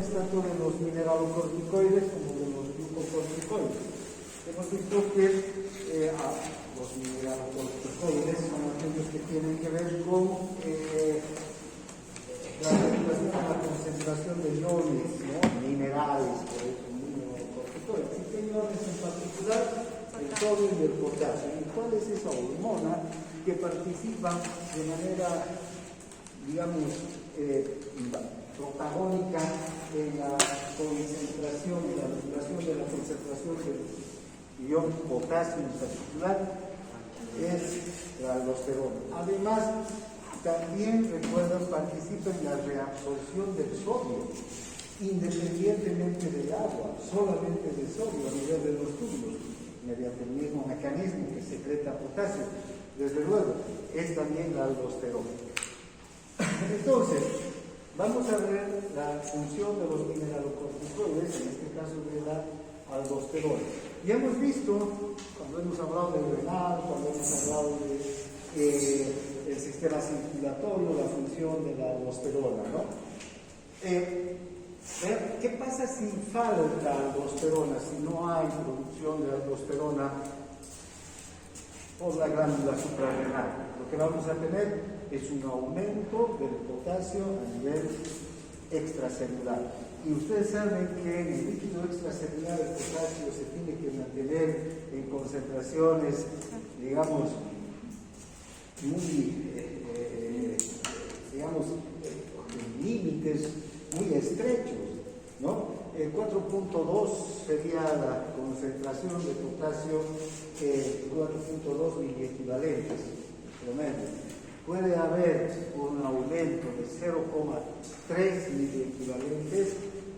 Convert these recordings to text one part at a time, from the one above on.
tanto de los mineralocorticoides como de los glucocorticoides. Hemos visto que los mineralocorticoides son aquellos que tienen que ver con la regulación de la concentración de iones, ¿no? Minerales, por eso mineralocorticoides. ¿Y qué iones en particular? El sodio y el potasio. ¿Y cuál es esa hormona que participa de manera, digamos, protagónica en la concentración, en la regulación de la concentración del ion potasio en particular? Es la aldosterona. Además, también, recuerdan, participa en la reabsorción del sodio, independientemente del agua, solamente del sodio a nivel de los túbulos, mediante el mismo mecanismo que secreta potasio. Desde luego, es también la aldosterona. Entonces, vamos a ver la función de los mineralocorticoides, en este caso de la aldosterona. Ya hemos visto, cuando hemos hablado del renal, cuando hemos hablado del sistema circulatorio, la función de la aldosterona, ¿no? ¿Qué pasa si falta aldosterona, si no hay producción de aldosterona por la glándula suprarrenal? Lo que vamos a tener es un aumento del potasio a nivel extracelular. Y ustedes saben que en el líquido extracelular el potasio se tiene que mantener en concentraciones, digamos, muy, en límites muy estrechos, ¿no? El 4.2 sería la concentración de potasio, 4.2 miliequivalentes promedio. Puede haber un aumento de 0,3 miliequivalentes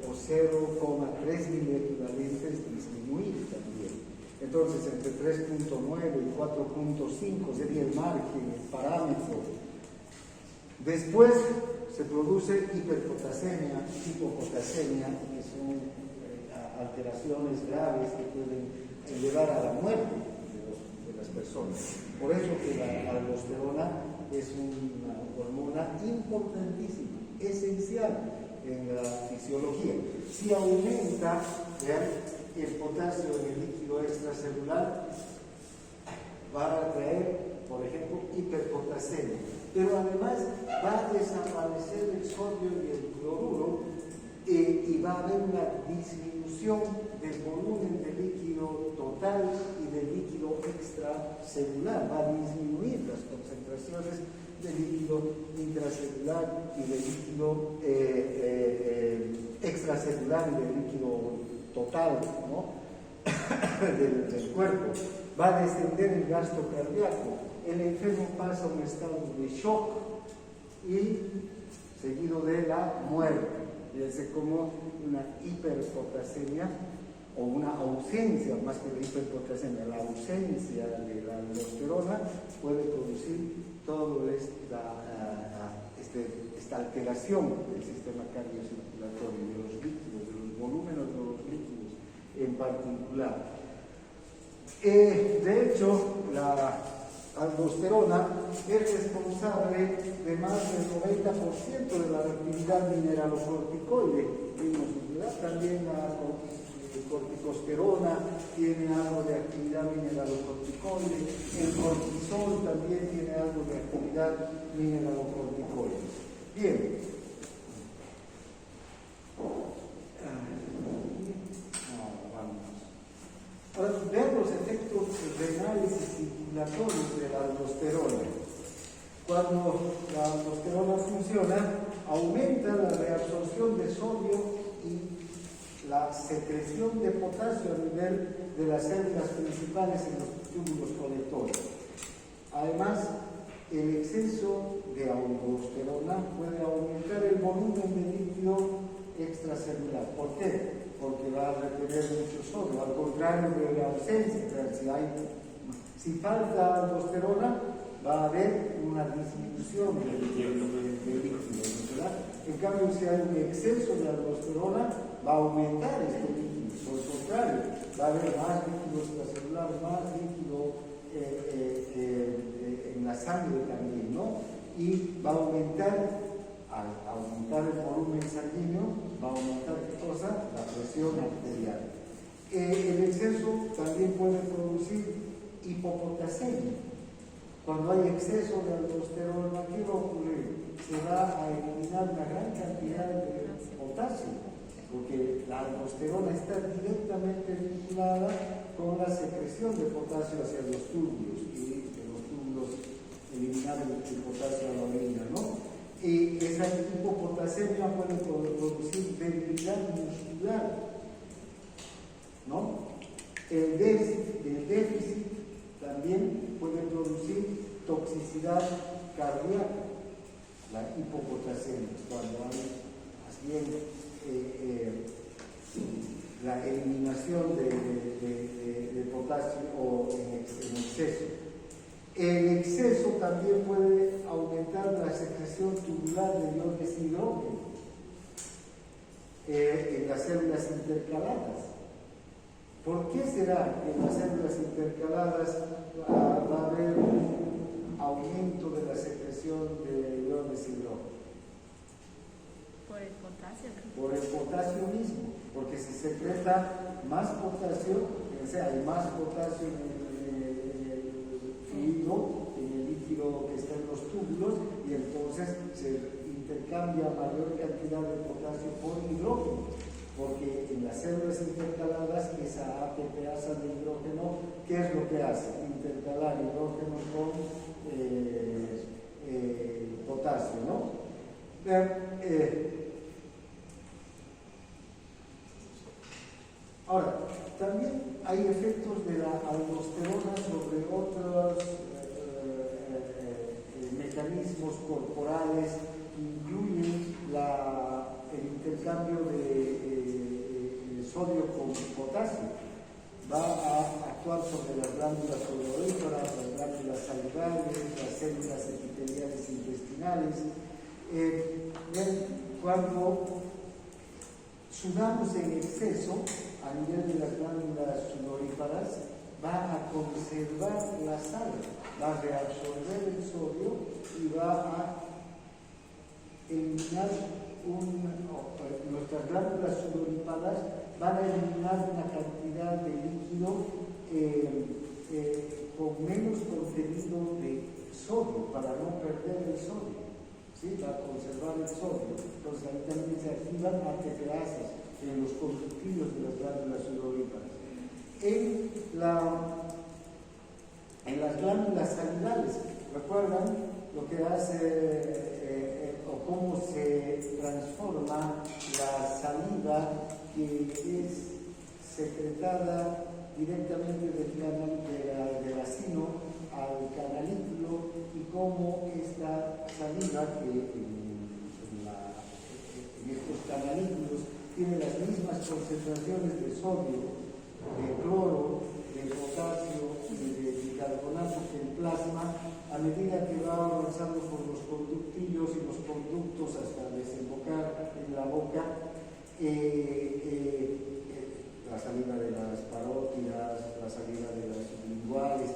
o 0,3 miliequivalentes disminuir también. Entonces, entre 3.9 y 4.5 sería el margen, el parámetro. Después se produce hiperpotasemia, hipopotasemia, que son alteraciones graves que pueden llevar a la muerte de las personas. Por eso que la aldosterona es una hormona importantísima, esencial en la fisiología. Si aumenta el potasio en el líquido extracelular, va a traer, por ejemplo, hiperpotasemia. Pero además va a desaparecer el sodio y el cloruro y va a haber una disminución del volumen del líquido total y del líquido extracelular. Va a disminuir las concentraciones del líquido intracelular y del líquido extracelular y del líquido total, ¿no? del cuerpo. Va a descender el gasto cardíaco. El enfermo pasa a un estado de shock y seguido de la muerte. Fíjense como una hiperpotasemia o una ausencia, más que la hiperpotasemia, la ausencia de la aldosterona puede producir toda esta alteración del sistema cardiocirculatorio, de los líquidos, de los volúmenes de los líquidos en particular. De hecho, la aldosterona es responsable de más del 90% de la actividad mineralocorticoide. También la corticosterona tiene algo de actividad mineralocorticoide, el cortisol también tiene algo de actividad mineralocorticoide. Bien. Ahora, vean los efectos renales y circulatorios de la aldosterona. Cuando la aldosterona funciona, aumenta la reabsorción de sodio y la secreción de potasio a nivel de las células principales en los túbulos colectores. Además, el exceso de aldosterona puede aumentar el volumen de líquido extracelular. ¿Por qué? Porque va a retener mucho sodio, al contrario de la ausencia. Si falta aldosterona, va a haber una disminución del líquido, ¿verdad? En cambio, si hay un exceso de aldosterona, va a aumentar este líquido. Por el contrario, va a haber más líquido extracelular, más líquido en la sangre también, ¿no? Y va a aumentar, al aumentar el volumen sanguíneo, va a aumentar ¿qué cosa? La presión arterial. El exceso también puede producir hipopotasemia. Cuando hay exceso de aldosterona, ¿qué va a ocurrir? Se va a eliminar una gran cantidad de potasio, porque la aldosterona está directamente vinculada con la secreción de potasio hacia los túbulos y de los túbulos eliminar el potasio a la orina, ¿no? Y esa hipopotasemia puede producir debilidad muscular, ¿no? El déficit también puede producir toxicidad cardíaca, la hipopotasemia, cuando hay más bien la eliminación de potasio o en exceso. El exceso también puede aumentar la secreción tubular de iones hidrógeno en las células intercaladas. ¿Por qué será que en las células intercaladas va a haber un aumento de la secreción de iones hidrógeno? Por el potasio. Por el potasio mismo, porque se secreta más potasio, o sea, hay más potasio en el fluido, en el líquido que está en los túbulos, y entonces se intercambia mayor cantidad de potasio por hidrógeno. Porque en las células intercaladas, esa ATPasa de hidrógeno, ¿qué es lo que hace? Intercalar hidrógeno con potasio, ¿no? Ahora, también hay efectos de la aldosterona sobre otros mecanismos corporales que incluyen el intercambio de sodio con potasio. Va a actuar sobre las glándulas sudoríparas, las glándulas salivales, las células epiteliales intestinales. Cuando sudamos en exceso a nivel de las glándulas sudoríparas, va a conservar la sal, va a reabsorber el sodio y va a eliminar nuestras glándulas sudoríparas van a eliminar una cantidad de líquido con menos contenido de sodio para no perder el sodio, ¿sí? Para conservar el sodio. Entonces ahí también se activan ATPasas en los conductillos de las glándulas sudoríparas. En las glándulas salivares, ¿recuerdan lo que hace o cómo se transforma la saliva que es secretada directamente del canal del racino al canalículo, y cómo esta saliva que en estos canalículos tiene las mismas concentraciones de sodio, de cloro, de potasio y de bicarbonato que el plasma, a medida que va avanzando por los conductillos y los conductos hasta desembocar en la boca, la salida de las parótidas, la salida de las sublinguales.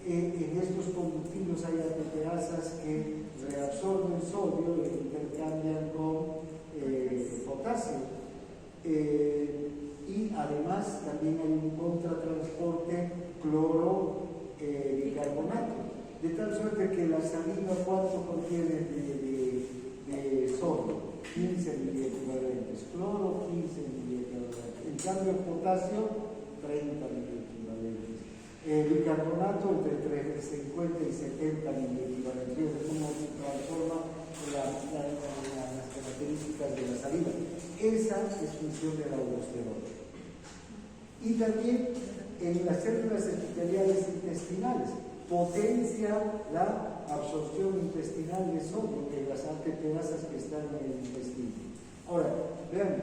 En estos conductillos hay ATPasas que reabsorben sodio e intercambian con potasio. Y además también hay un contratransporte cloro-bicarbonato, de tal suerte que la saliva, ¿cuánto contiene de sodio? 15 miliequivalentes, cloro 15 miliequivalentes, en cambio el potasio 30 miliequivalentes, bicarbonato entre 50 y 70 miliequivalentes. Fíjense cómo se transforma las características de la saliva. Esa es función de la aldosterona. Y también en las células epiteliales intestinales potencia la absorción intestinal de sodio de las ATPasas que están en el intestino. Ahora, vean,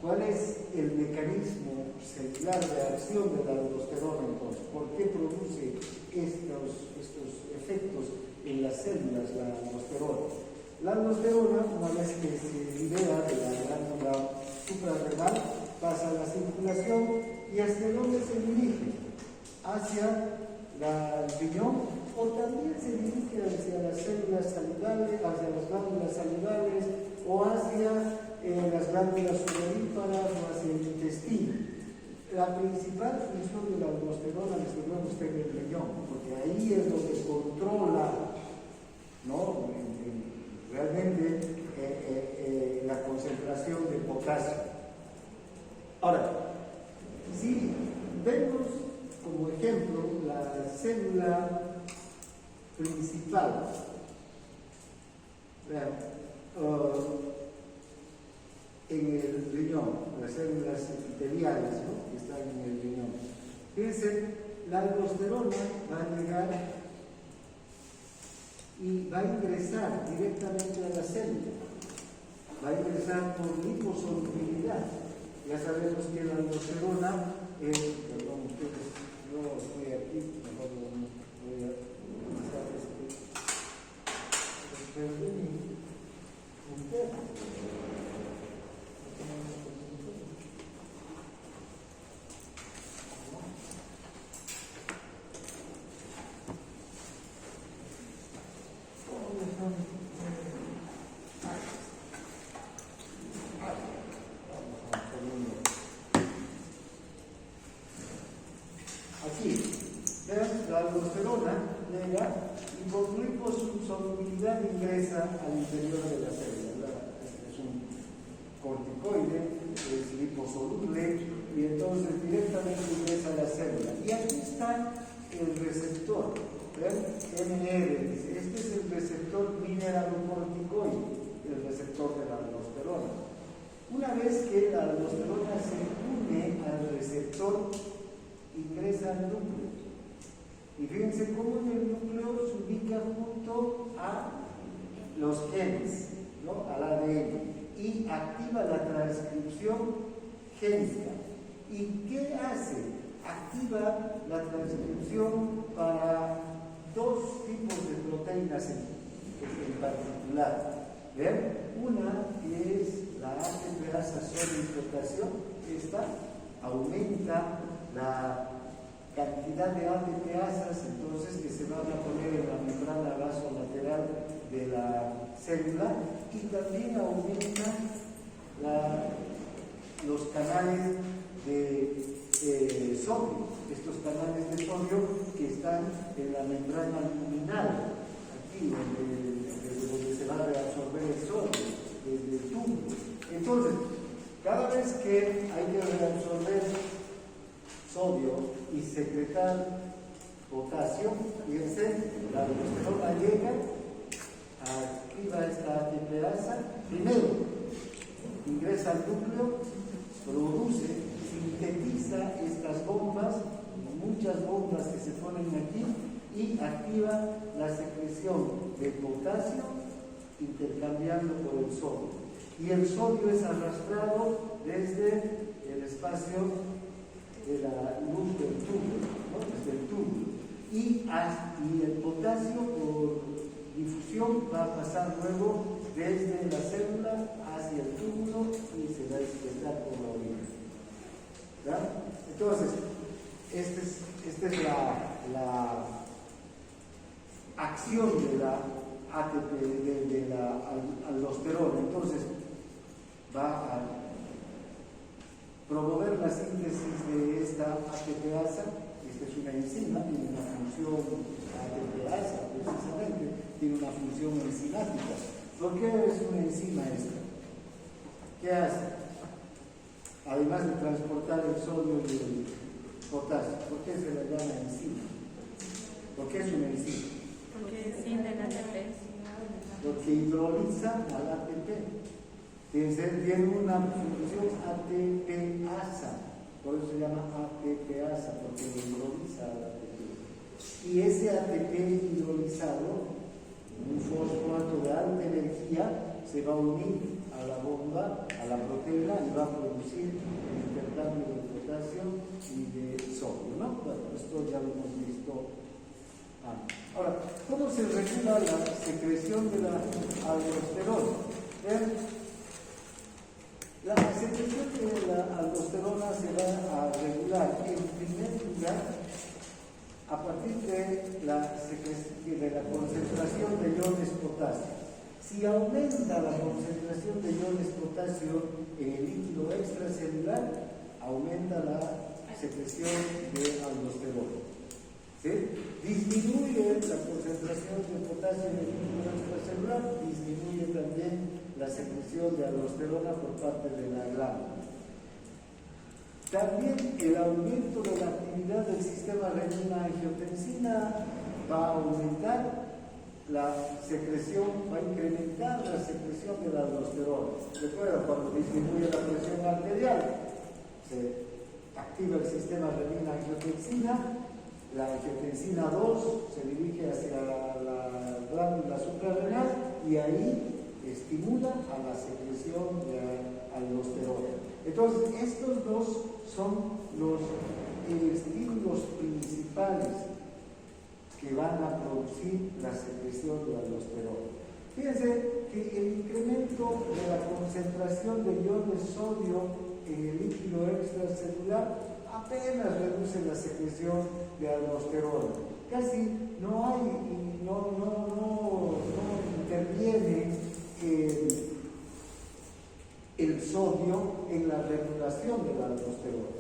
¿cuál es el mecanismo celular de acción de la aldosterona entonces? ¿Por qué produce estos efectos en las células la aldosterona? La aldosterona, una vez que se libera de la glándula suprarrenal, pasa a la circulación y hacia dónde se dirige, hacia el riñón, o también se dirige hacia las células salivales, hacia las glándulas salivales, o hacia las glándulas sudoríparas o hacia el intestino. La principal función de la aldosterona la recuerda usted en el riñón, porque ahí es donde controla, ¿no? Realmente la concentración de potasio. Ahora, si vemos como ejemplo la célula principal, vean, en el riñón, las células epiteliales, ¿no?, que están en el riñón. Fíjense, la aldosterona va a llegar y va a ingresar directamente a la célula, va a ingresar por liposolubilidad. Ya sabemos que la aldosterona es, perdón, ustedes, yo estoy aquí, mejor voy a utilizar aquí, vean, la aldosterona llega y por liposolubilidad ingresa al interior de la célula. Es un corticoide, es liposoluble y entonces directamente ingresa a la célula. Y aquí está el receptor, ¿ven? MR, este es el receptor mineralocorticoide, el receptor de la aldosterona. Una vez que la aldosterona se une al receptor, ingresa al núcleo. Y fíjense cómo en el núcleo se ubica junto a los genes, ¿no?, al ADN, y activa la transcripción génica. ¿Y qué hace? Activa la transcripción para dos tipos de proteínas en particular. ¿Ven? Una que es la ATPasa sodio-potasio, esta aumenta la cantidad de ATPasas, entonces, que se van a poner en la membrana vasolateral de la célula, y también aumenta los canales de sodio, estos canales de sodio que están en la membrana luminal, aquí desde donde se va a reabsorber el sodio, desde el tubo. Entonces, cada vez que hay que reabsorber sodio y secretar potasio, fíjense, la aldosterona llega, activa esta ATPasa, primero ingresa al núcleo, produce, sintetiza estas bombas, muchas bombas que se ponen aquí, y activa la secreción de potasio intercambiando por el sodio. Y el sodio es arrastrado desde el espacio de la luz del tubo, ¿no?, desde el tubo. Y el potasio por difusión va a pasar luego desde la célula hacia el túbulo y se va a excretar por la orina. ¿Verdad? Entonces, esta es la acción de la ATP, de la aldosterona. Entonces, va a promover la síntesis de esta ATPasa. Esta es una enzima, tiene una función ATPasa, precisamente, tiene una función enzimática. ¿Por qué es una enzima esta? ¿Qué hace? Además de transportar el sodio y el potasio, ¿por qué se la llama enzima? ¿Por qué es una enzima? Porque sin el ATP. Porque hidroliza al ATP. Tiene una función ATPasa, por eso se llama ATPasa, porque hidroliza al ATP. Y ese ATP hidrolizado, un fosfato de alta energía, se va a unir a la bomba, a la proteína, y va a producir el intercambio de potasio y de sodio, ¿no? Bueno, esto ya lo hemos visto antes. Ahora, ¿cómo se regula la secreción de la aldosterona? La secreción de la aldosterona se va a regular, en primer lugar, a partir de la concentración de iones potasio. Si aumenta la concentración de iones potasio, potasio en el líquido extracelular, aumenta la secreción de aldosterona. ¿Sí? Disminuye la concentración de potasio en el líquido extracelular, disminuye también la secreción de aldosterona por parte de la glándula. También el aumento de la actividad del sistema renina-angiotensina va a aumentar la secreción, va a incrementar la secreción de la aldosterona. Recuerda, cuando disminuye la presión arterial, se activa el sistema renina-angiotensina, la angiotensina 2 se dirige hacia la glándula suprarrenal y ahí estimula a la secreción de aldosterona. Entonces, estos dos son los estímulos principales que van a producir la secreción de aldosterona. Fíjense que el incremento de la concentración de iones sodio en el líquido extracelular apenas reduce la secreción de aldosterona. Casi no hay, no interviene el sodio en la regulación de la aldosterona.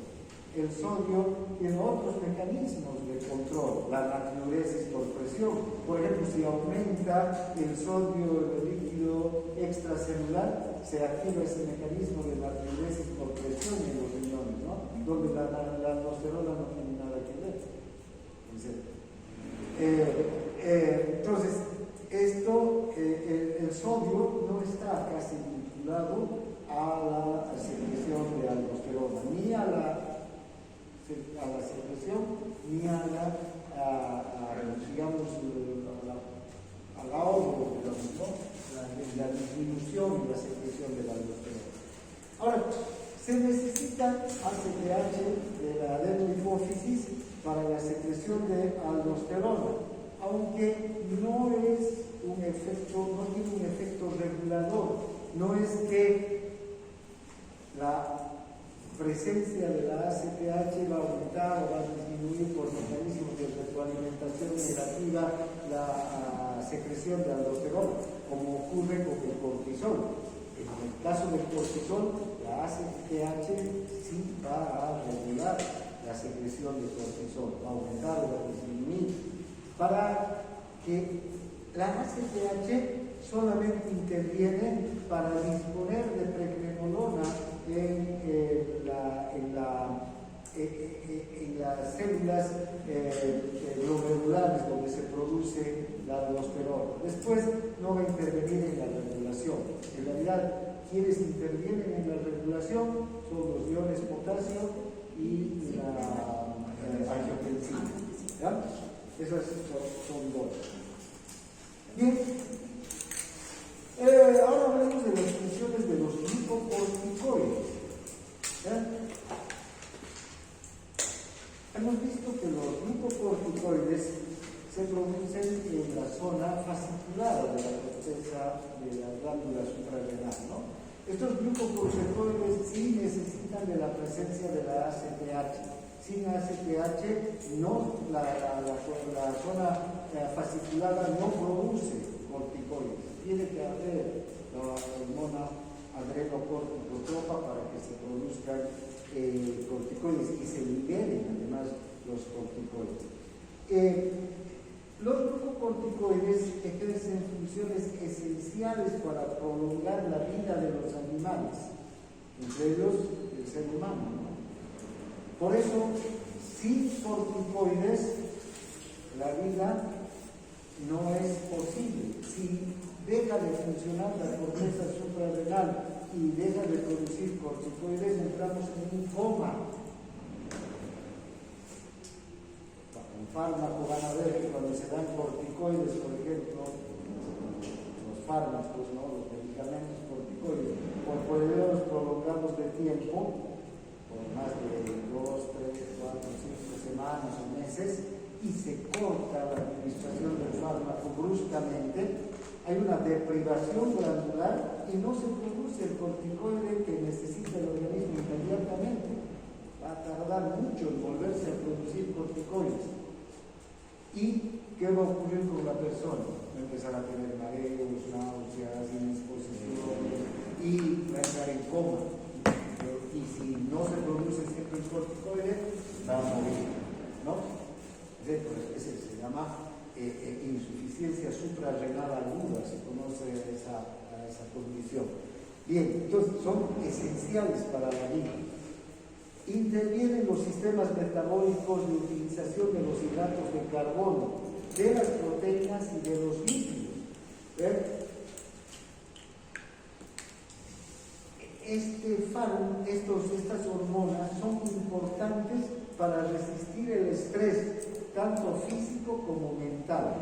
El sodio tiene otros mecanismos de control, la natriuresis por presión. Por ejemplo, si aumenta el sodio en el líquido extracelular, se activa ese mecanismo de natriuresis por presión en los riñones, ¿no? Donde la aldosterona no tiene nada que ver. Entonces, el sodio no está casi vinculado a la secreción de aldosterona, ni a la secreción, ni a la, digamos, al ahorro, digamos, ¿no? la disminución y la secreción de la aldosterona. Ahora, se necesita ACTH de la adenohipófisis para la secreción de aldosterona, aunque no es un efecto, no tiene un efecto regulador. No es que la presencia de la ACTH va a aumentar o va a disminuir por mecanismos de retroalimentación negativa la secreción de aldosterona, como ocurre con el cortisol. En el caso del cortisol, la ACTH sí va a regular la secreción de cortisol, va a aumentar o va a disminuir. Para que la ACTH solamente interviene para disponer de pregnenolona en las células glomerulares donde se produce la aldosterona. Después no va a intervenir en la regulación. En realidad, quienes intervienen en la regulación son los iones potasio y la angiotensina. ¿Ya? Esas son dos. Bien. Ahora hablemos de las funciones de los glicocorticoides. Hemos visto que los glicocorticoides se producen en la zona fasciculada de la corteza de la glándula suprarrenal, ¿no? Estos glicocorticoides sí necesitan de la presencia de la ACTH. Sin ACTH, la zona fasciculada no produce corticoides. Tiene que haber la hormona adrenocorticotropa para que se produzcan corticoides y se liberen además los corticoides. Los glucocorticoides ejercen funciones esenciales para prolongar la vida de los animales, entre ellos el ser humano, ¿no? Por eso, sin corticoides, la vida no es posible. Si deja de funcionar la corteza suprarrenal y deja de producir corticoides, entramos en un coma. Un fármaco, van a ver que cuando se dan corticoides, por ejemplo, los fármacos, ¿no? Los medicamentos corticoides, por periodos prolongados de tiempo, por más de 2, 3, 4, 5 semanas o meses, y se corta la administración del fármaco bruscamente, hay una deprivación glandular y no se produce el corticoide que necesita el organismo inmediatamente. Va a tardar mucho en volverse a producir corticoides. ¿Y qué va a ocurrir con la persona? Va a empezar a tener mareos, náuseas, indisposición, y y va a entrar en coma. Y si no se produce siempre el corticoide, va a morir, ¿no? Ese se llama insuficiencia suprarrenal aguda, se conoce esa condición. Bien, entonces son esenciales para la vida. Intervienen los sistemas metabólicos de utilización de los hidratos de carbono, de las proteínas y de los lípidos. Estas hormonas son importantes para resistir el estrés, tanto físico como mental.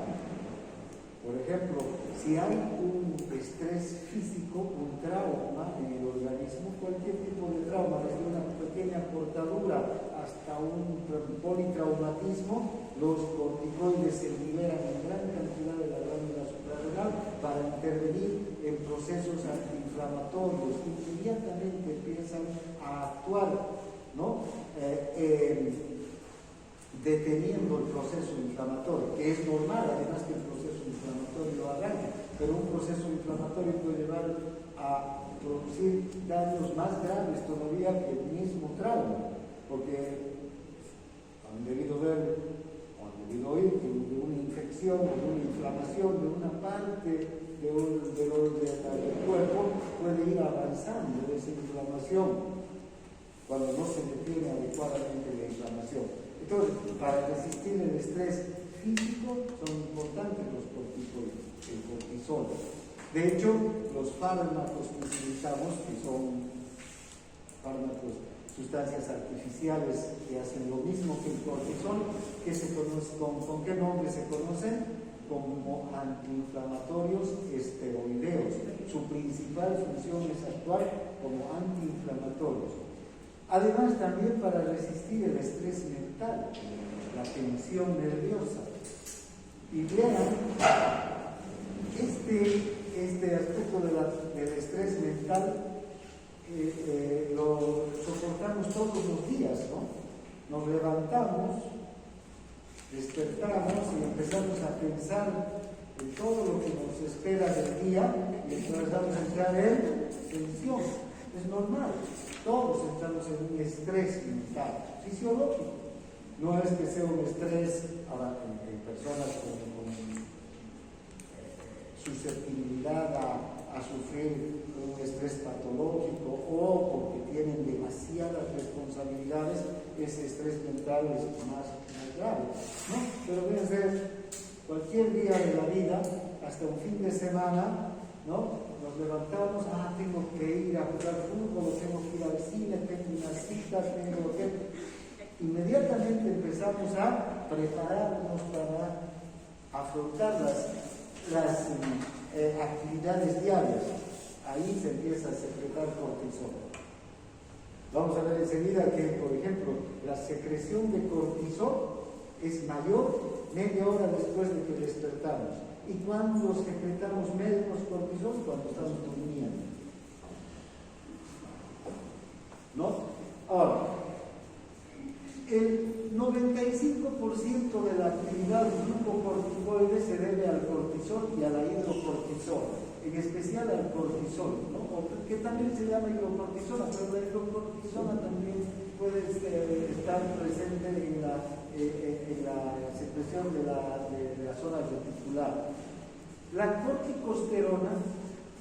Por ejemplo, si hay un estrés físico, un trauma en el organismo, cualquier tipo de trauma, desde una pequeña cortadura hasta un politraumatismo, los corticoides se liberan en gran cantidad de la glándula suprarrenal para intervenir en procesos antiinflamatorios. Inmediatamente empiezan a actuar, ¿no? Deteniendo el proceso inflamatorio, que es normal, además que el proceso inflamatorio arranca, pero un proceso inflamatorio puede llevar a producir daños más graves todavía que el mismo trauma, porque han debido ver o han debido oír que de una infección o de una inflamación de una parte del cuerpo puede ir avanzando esa inflamación cuando no se detiene adecuadamente la inflamación. Entonces, para resistir el estrés físico son importantes los corticoides, el cortisol. De hecho, los fármacos que utilizamos, que son fármacos, sustancias artificiales que hacen lo mismo que el cortisol, que se conoce, ¿con qué nombre se conocen? Como antiinflamatorios esteroideos. Su principal función es actuar como antiinflamatorios. Además, también para resistir el estrés mental, la tensión nerviosa. Y vean, este aspecto del estrés mental lo soportamos todos los días, ¿no? Nos levantamos, despertamos y empezamos a pensar en todo lo que nos espera del día y empezamos a entrar en tensión. Es normal. Todos estamos en un estrés mental, fisiológico. No es que sea un estrés en personas con susceptibilidad a sufrir un estrés patológico o porque tienen demasiadas responsabilidades, ese estrés mental es más grave, ¿no? Pero fíjense, cualquier día de la vida, hasta un fin de semana, ¿no? Nos levantamos, tengo que ir a jugar fútbol, tengo que ir al cine, tengo una cita, tengo que... Inmediatamente empezamos a prepararnos para afrontar las actividades diarias. Ahí se empieza a secretar cortisol. Vamos a ver enseguida que, por ejemplo, la secreción de cortisol es mayor media hora después de que despertamos. ¿Y cuando secretamos menos cortisol? Cuando estamos durmiendo. ¿No? Ahora, el 95% de la actividad glucocorticoide se debe al cortisol y a la hidrocortisol, en especial al cortisol, ¿no? Que también se llama hidrocortisona, pero la hidrocortisona también puede estar presente en la secreción de la zona reticular. La corticosterona,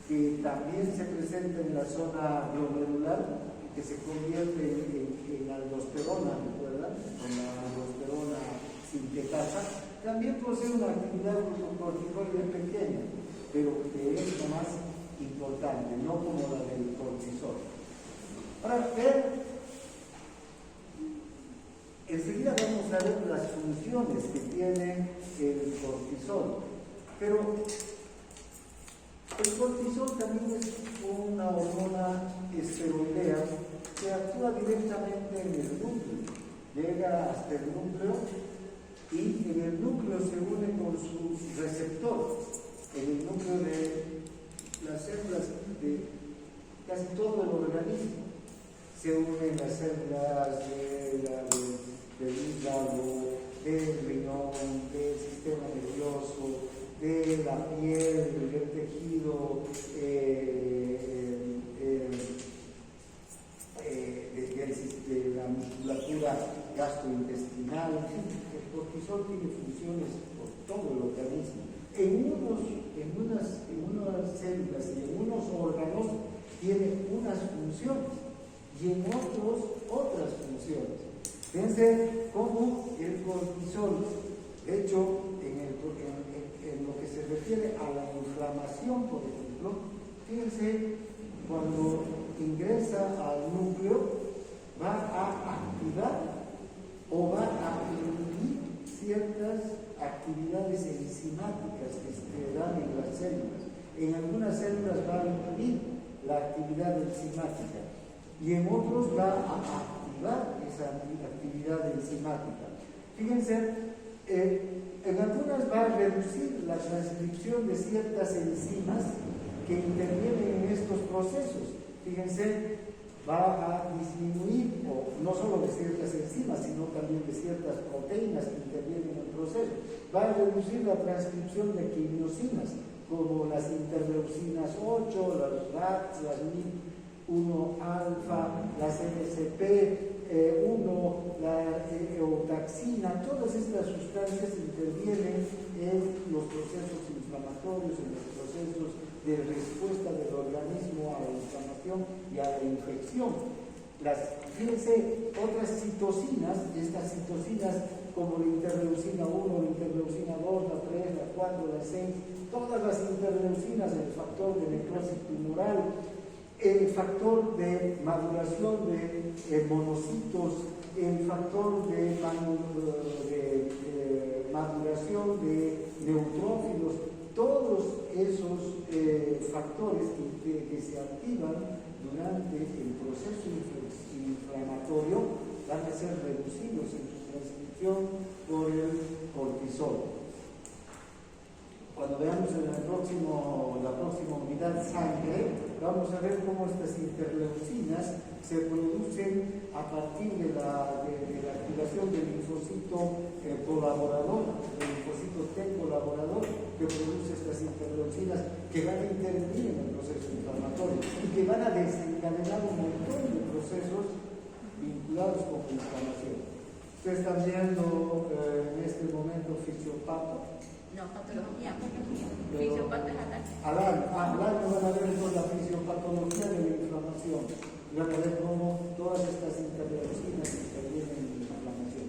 que también se presenta en la zona glomerular, que se convierte en aldosterona, ¿recuerdan? Con la aldosterona sintetasa, también posee una actividad glucocorticoide pequeña, pero que es lo más importante, no como la del cortisol. Ahora, enseguida vamos a ver las funciones que tiene el cortisol, pero el cortisol también es una hormona esteroidea que actúa directamente en el núcleo, llega hasta el núcleo y en el núcleo se une con su receptor, en el núcleo de las células de casi todo el organismo. Se unen las células del hígado, del riñón, del sistema nervioso, de la piel, del tejido vía gastrointestinal, en fin, el cortisol tiene funciones por todo el organismo. En unas células y en unos órganos tiene unas funciones y en otros otras funciones. Fíjense cómo el cortisol, de hecho, en lo que se refiere a la inflamación, por ejemplo, fíjense, cuando ingresa al núcleo, va a activar o va a inhibir ciertas actividades enzimáticas que se dan en las células. En algunas células va a inhibir la actividad enzimática y en otros va a activar esa actividad enzimática. Fíjense, en algunas va a reducir la transcripción de ciertas enzimas que intervienen en estos procesos. Fíjense, va a disminuir, o no solo de ciertas enzimas, sino también de ciertas proteínas que intervienen en el proceso. Va a reducir la transcripción de quimiosinas, como las interleucinas 8, las RATs, las MIP1-alfa, las MSP1, la eotaxina. Todas estas sustancias intervienen en los procesos inflamatorios, en los procesos de respuesta del organismo a la inflamación y a la infección. Fíjense, otras citocinas, estas citocinas como la interleucina 1, la interleucina 2, la 3, la 4, la 6, todas las interleucinas, el factor de necrosis tumoral, el factor de maduración de monocitos, el factor de maduración de neutrófilos, todos esos factores que se activan durante el proceso inflamatorio van a ser reducidos en su transcripción por el cortisol. Cuando veamos en la próxima unidad sangre, vamos a ver cómo estas interleucinas se producen a partir de la activación del linfocito colaborador, del linfocito T colaborador, que produce estas interleucinas que van a intervenir en el proceso inflamatorio y que van a desencadenar un montón de procesos vinculados con la inflamación. Ustedes están viendo en este momento fisiopato. No, patología. Fisiopato es ataque. Al año van a ver con la fisiopatología de la inflamación. Van a ver cómo todas estas interleucinas intervienen en la inflamación.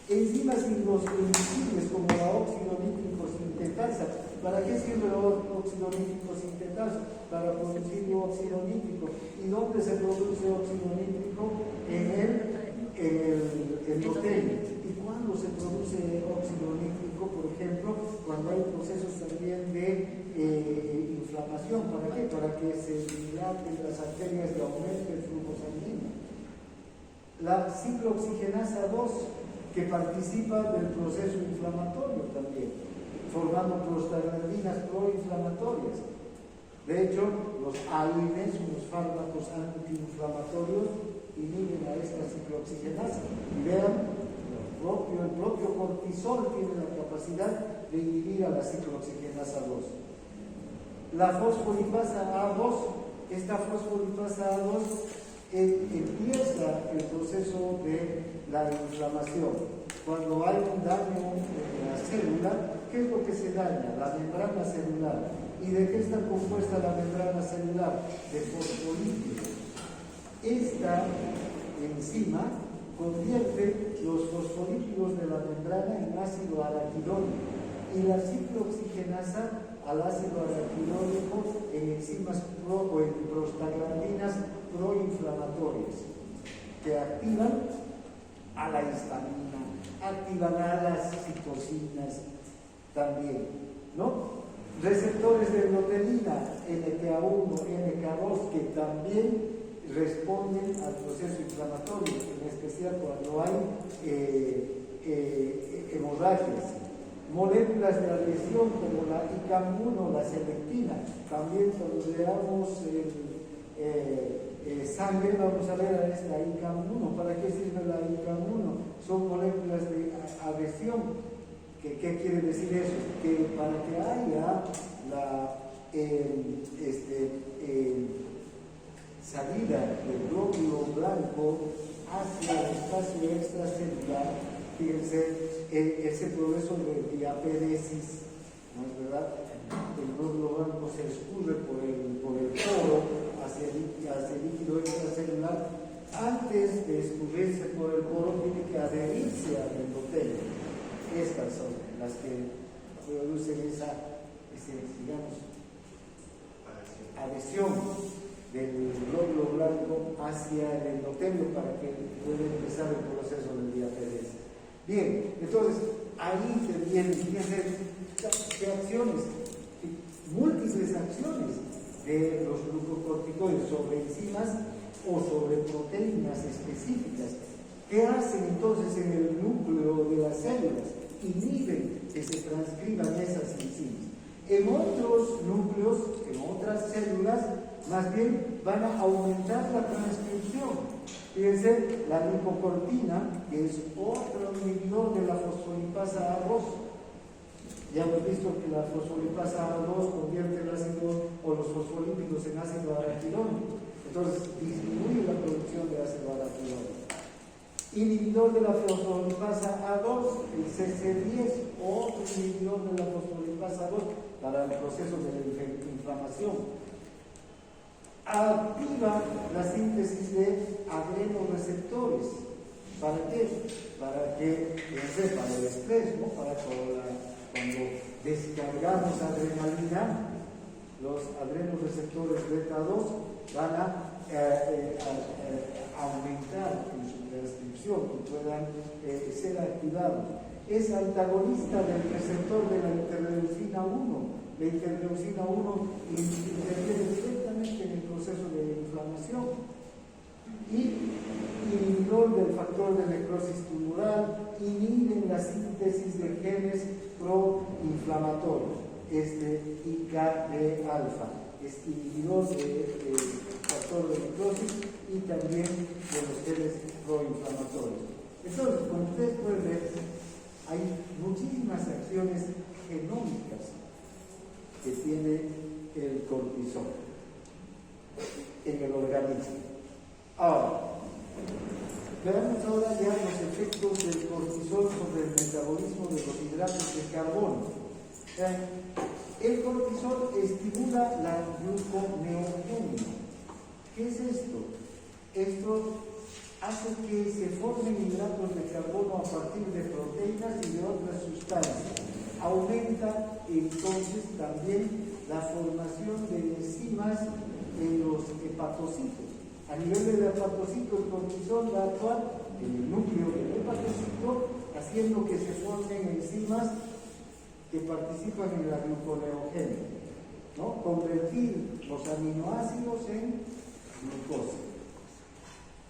Enzimas indiscutibles como la óxido nítrico sintetasa. ¿Para qué sirve el óxido nítrico sintetasa? Para producir óxido nítrico. ¿Y dónde se produce óxido nítrico? En el endotelio. ¿Y cuándo se produce óxido nítrico? Por ejemplo, cuando hay procesos también de inflamación. ¿Para qué? Para que se dilaten las arterias y aumente el flujo sanguíneo. La ciclooxigenasa 2, que participa del proceso inflamatorio también, formando prostaglandinas proinflamatorias. De hecho, los AINES, unos fármacos antiinflamatorios, inhiben a esta ciclooxigenasa. Y vean, el propio cortisol tiene la capacidad de inhibir a la ciclooxigenasa 2. La fosfolipasa A2, esta fosfolipasa A2 empieza el proceso de la inflamación. Cuando hay un daño en la célula, ¿qué es lo que se daña? La membrana celular. ¿Y de qué está compuesta la membrana celular? De fosfolípidos. Esta enzima convierte los fosfolípidos de la membrana en ácido araquidónico y la ciclooxigenasa al ácido araquidónico en enzimas o en prostaglandinas proinflamatorias que activan a la histamina, activan a las citocinas también, ¿no? Receptores de endotelina, NK1, NK2, que también responden al proceso inflamatorio, en especial cuando hay hemorragias. Moléculas de adhesión como la ICAM1, la selectina, también cuando veamos sangre vamos a ver a esta ICAM1. ¿Para qué sirve la ICAM1? Son moléculas de adhesión. ¿Qué quiere decir eso? Que para que haya la salida del glóbulo blanco hacia el espacio extracelular, fíjense, ese proceso de diapéresis, ¿no es verdad? El glóbulo blanco se escurre por el poro hacia el líquido extracelular. Antes de escurrirse por el poro, tiene que adherirse al endotelio. Estas son las que producen digamos, adhesión del glóbulo blanco hacia el endotelio para que pueda empezar el proceso de diapéresis. Bien, entonces ahí intervienen, fíjense, ¿qué acciones? Múltiples acciones de los glucocorticoides sobre enzimas o sobre proteínas específicas. ¿Qué hacen entonces en el núcleo de las células? Inhiben que se transcriban esas enzimas. En otros núcleos, en otras células, más bien van a aumentar la transcripción. Fíjense, la lipocortina, que es otro inhibidor de la fosfolipasa A2. Ya hemos visto que la fosfolipasa A2 convierte el ácido o los fosfolípidos en ácido araquidónico. Entonces disminuye la producción de ácido araquidónico. Inhibidor de la fosfolipasa A2, el CC10, otro inhibidor de la fosfolipasa A2 para el proceso de la inflamación. Activa la síntesis de adrenoreceptores. ¿Para qué? Para que, para el estrés, ¿no? Cuando descargamos adrenalina, los adrenoreceptores beta 2 van a aumentar en su transcripción y puedan ser activados. Es antagonista del receptor de la interleucina 1. La interleucina 1 interviene directamente en el proceso de inflamación. Y inhibidor del factor de necrosis tumoral, inhiben la síntesis de genes proinflamatorios, IKB-alfa, es inhibidor del factor de necrosis y también de los genes proinflamatorios. Entonces, como ustedes pueden ver, hay muchísimas acciones genómicas que tiene el cortisol en el organismo. Ahora, veamos ahora ya los efectos del cortisol sobre el metabolismo de los hidratos de carbono. El cortisol estimula la gluconeogenia. ¿Qué es esto? Esto hace que se formen hidratos de carbono a partir de proteínas y de otras sustancias. Aumenta entonces también la formación de enzimas en los hepatocitos. A nivel del hepatocito, el cortisol va a actuar en el núcleo del hepatocito, haciendo que se formen enzimas que participan en la gluconeogenia, ¿no? Convertir los aminoácidos en glucosa.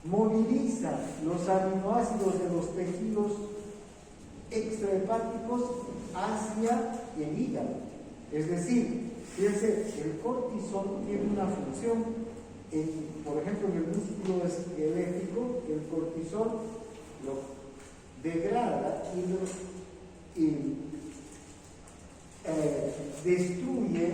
Moviliza los aminoácidos de los tejidos extrahepáticos hacia el hígado. Es decir, fíjense, el cortisol tiene una función. Por ejemplo, en el músculo esquelético, el cortisol lo degrada y destruye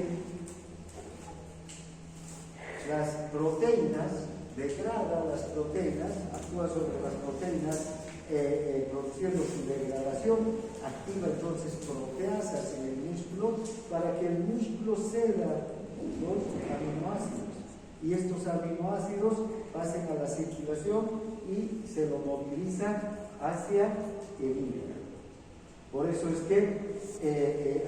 las proteínas, degrada las proteínas, actúa sobre las proteínas produciendo su degradación, activa entonces proteasas en el músculo para que el músculo ceda los aminoácidos. Y estos aminoácidos pasen a la circulación y se lo movilizan hacia el hígado. Por eso es que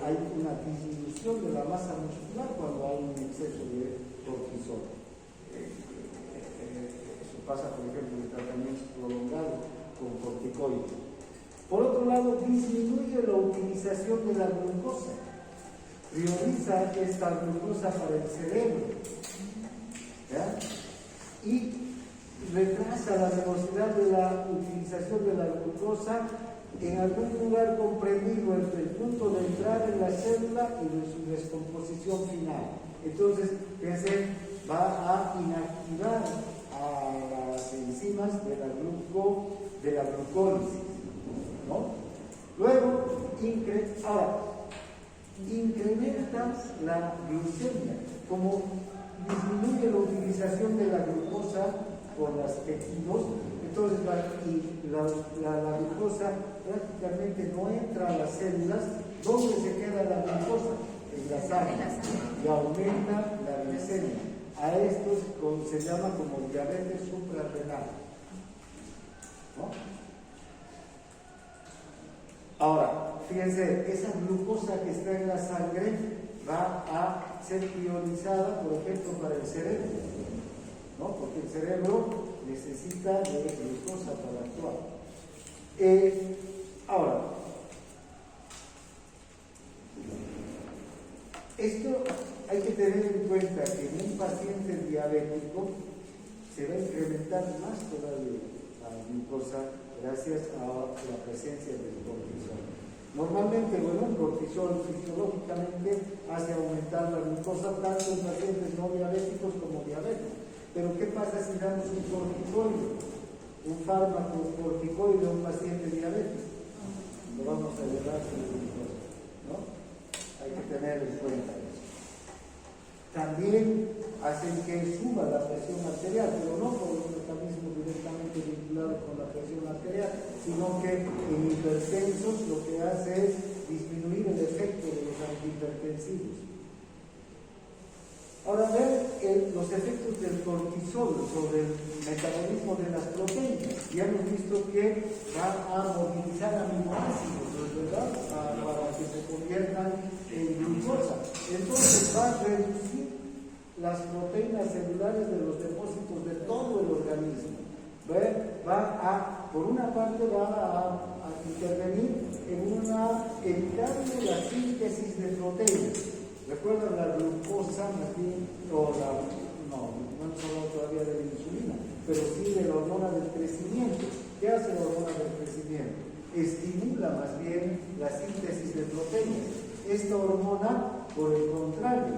hay una disminución de la masa muscular cuando hay un exceso de cortisol. Eso pasa, por ejemplo, en tratamientos prolongados con corticoides. Por otro lado, disminuye la utilización de la glucosa. Prioriza esta glucosa para el cerebro. ¿Ya? Y retrasa la velocidad de la utilización de la glucosa en algún lugar comprendido entre el punto de entrada en la célula y de su descomposición final. Entonces, fíjense, va a inactivar a las enzimas de la glucólisis, ¿no? Luego, incrementa la glucemia, como disminuye la utilización de la glucosa por los tejidos, Entonces, la glucosa prácticamente no entra a las células. ¿Dónde se queda la glucosa? En la sangre. Y aumenta la glicemia. A esto se llama como diabetes suprarrenal. ¿No? Ahora, fíjense, esa glucosa que está en la sangre va a ser priorizada, por ejemplo, para el cerebro, ¿no? Porque el cerebro necesita de glucosa para actuar. Ahora, esto hay que tener en cuenta que en un paciente diabético se va a incrementar más todavía la glucosa gracias a la presencia del cortisol. Normalmente, el cortisol fisiológicamente hace aumentar la glucosa tanto en pacientes no diabéticos como diabéticos. Pero ¿qué pasa si damos un corticoide, un fármaco corticoide a un paciente diabético? Lo vamos a elevar su glucosa, ¿no? Hay que tener en cuenta eso. También hacen que suba la presión arterial, pero no por un mecanismo directamente vinculado con la presión arterial, sino que en hipertensos lo que hace es disminuir el efecto de los antihipertensivos. Ahora, ver los efectos del cortisol sobre el metabolismo de las proteínas. Ya hemos visto que va a movilizar aminoácidos, ¿verdad? Para que se conviertan en glucosa. Entonces va a reducir las proteínas celulares de los depósitos de todo el organismo. Por una parte va a intervenir evitando la síntesis de proteínas. ¿Recuerdan la glucosa, no solo todavía de la insulina, pero sí de la hormona del crecimiento? ¿Qué hace la hormona del crecimiento? Estimula más bien la síntesis de proteínas. Esta hormona, por el contrario,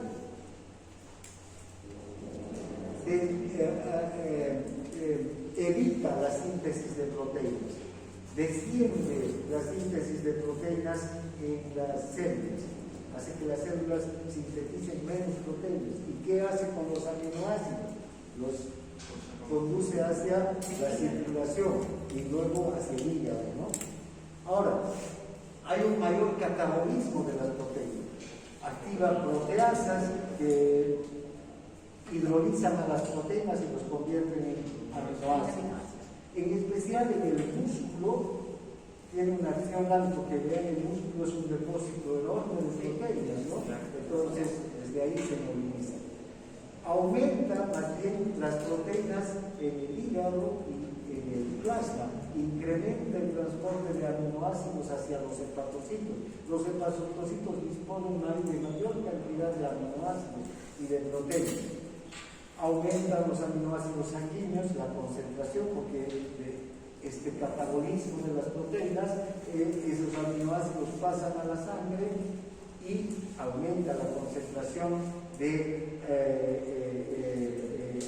evita la síntesis de proteínas, desciende la síntesis de proteínas en las células, hace que las células sinteticen menos proteínas. ¿Y qué hace con los aminoácidos? Los conduce hacia la circulación y luego hacia el hígado, ¿no? Ahora, hay un mayor catabolismo de las proteínas. Activa proteasas que hidrolizan a las proteínas y los convierten en aminoácidos. En especial en el músculo, tiene una acción alto, que vean, el músculo es un depósito enorme de proteínas, ¿no? Entonces, desde ahí se moviliza. Aumenta más bien las proteínas en el hígado y en el plasma, incrementa el transporte de aminoácidos hacia los hepatocitos. Los hepatocitos disponen de mayor cantidad de aminoácidos y de proteínas. Aumentan los aminoácidos sanguíneos, la concentración, porque este catabolismo de las proteínas, esos aminoácidos pasan a la sangre y aumenta la concentración de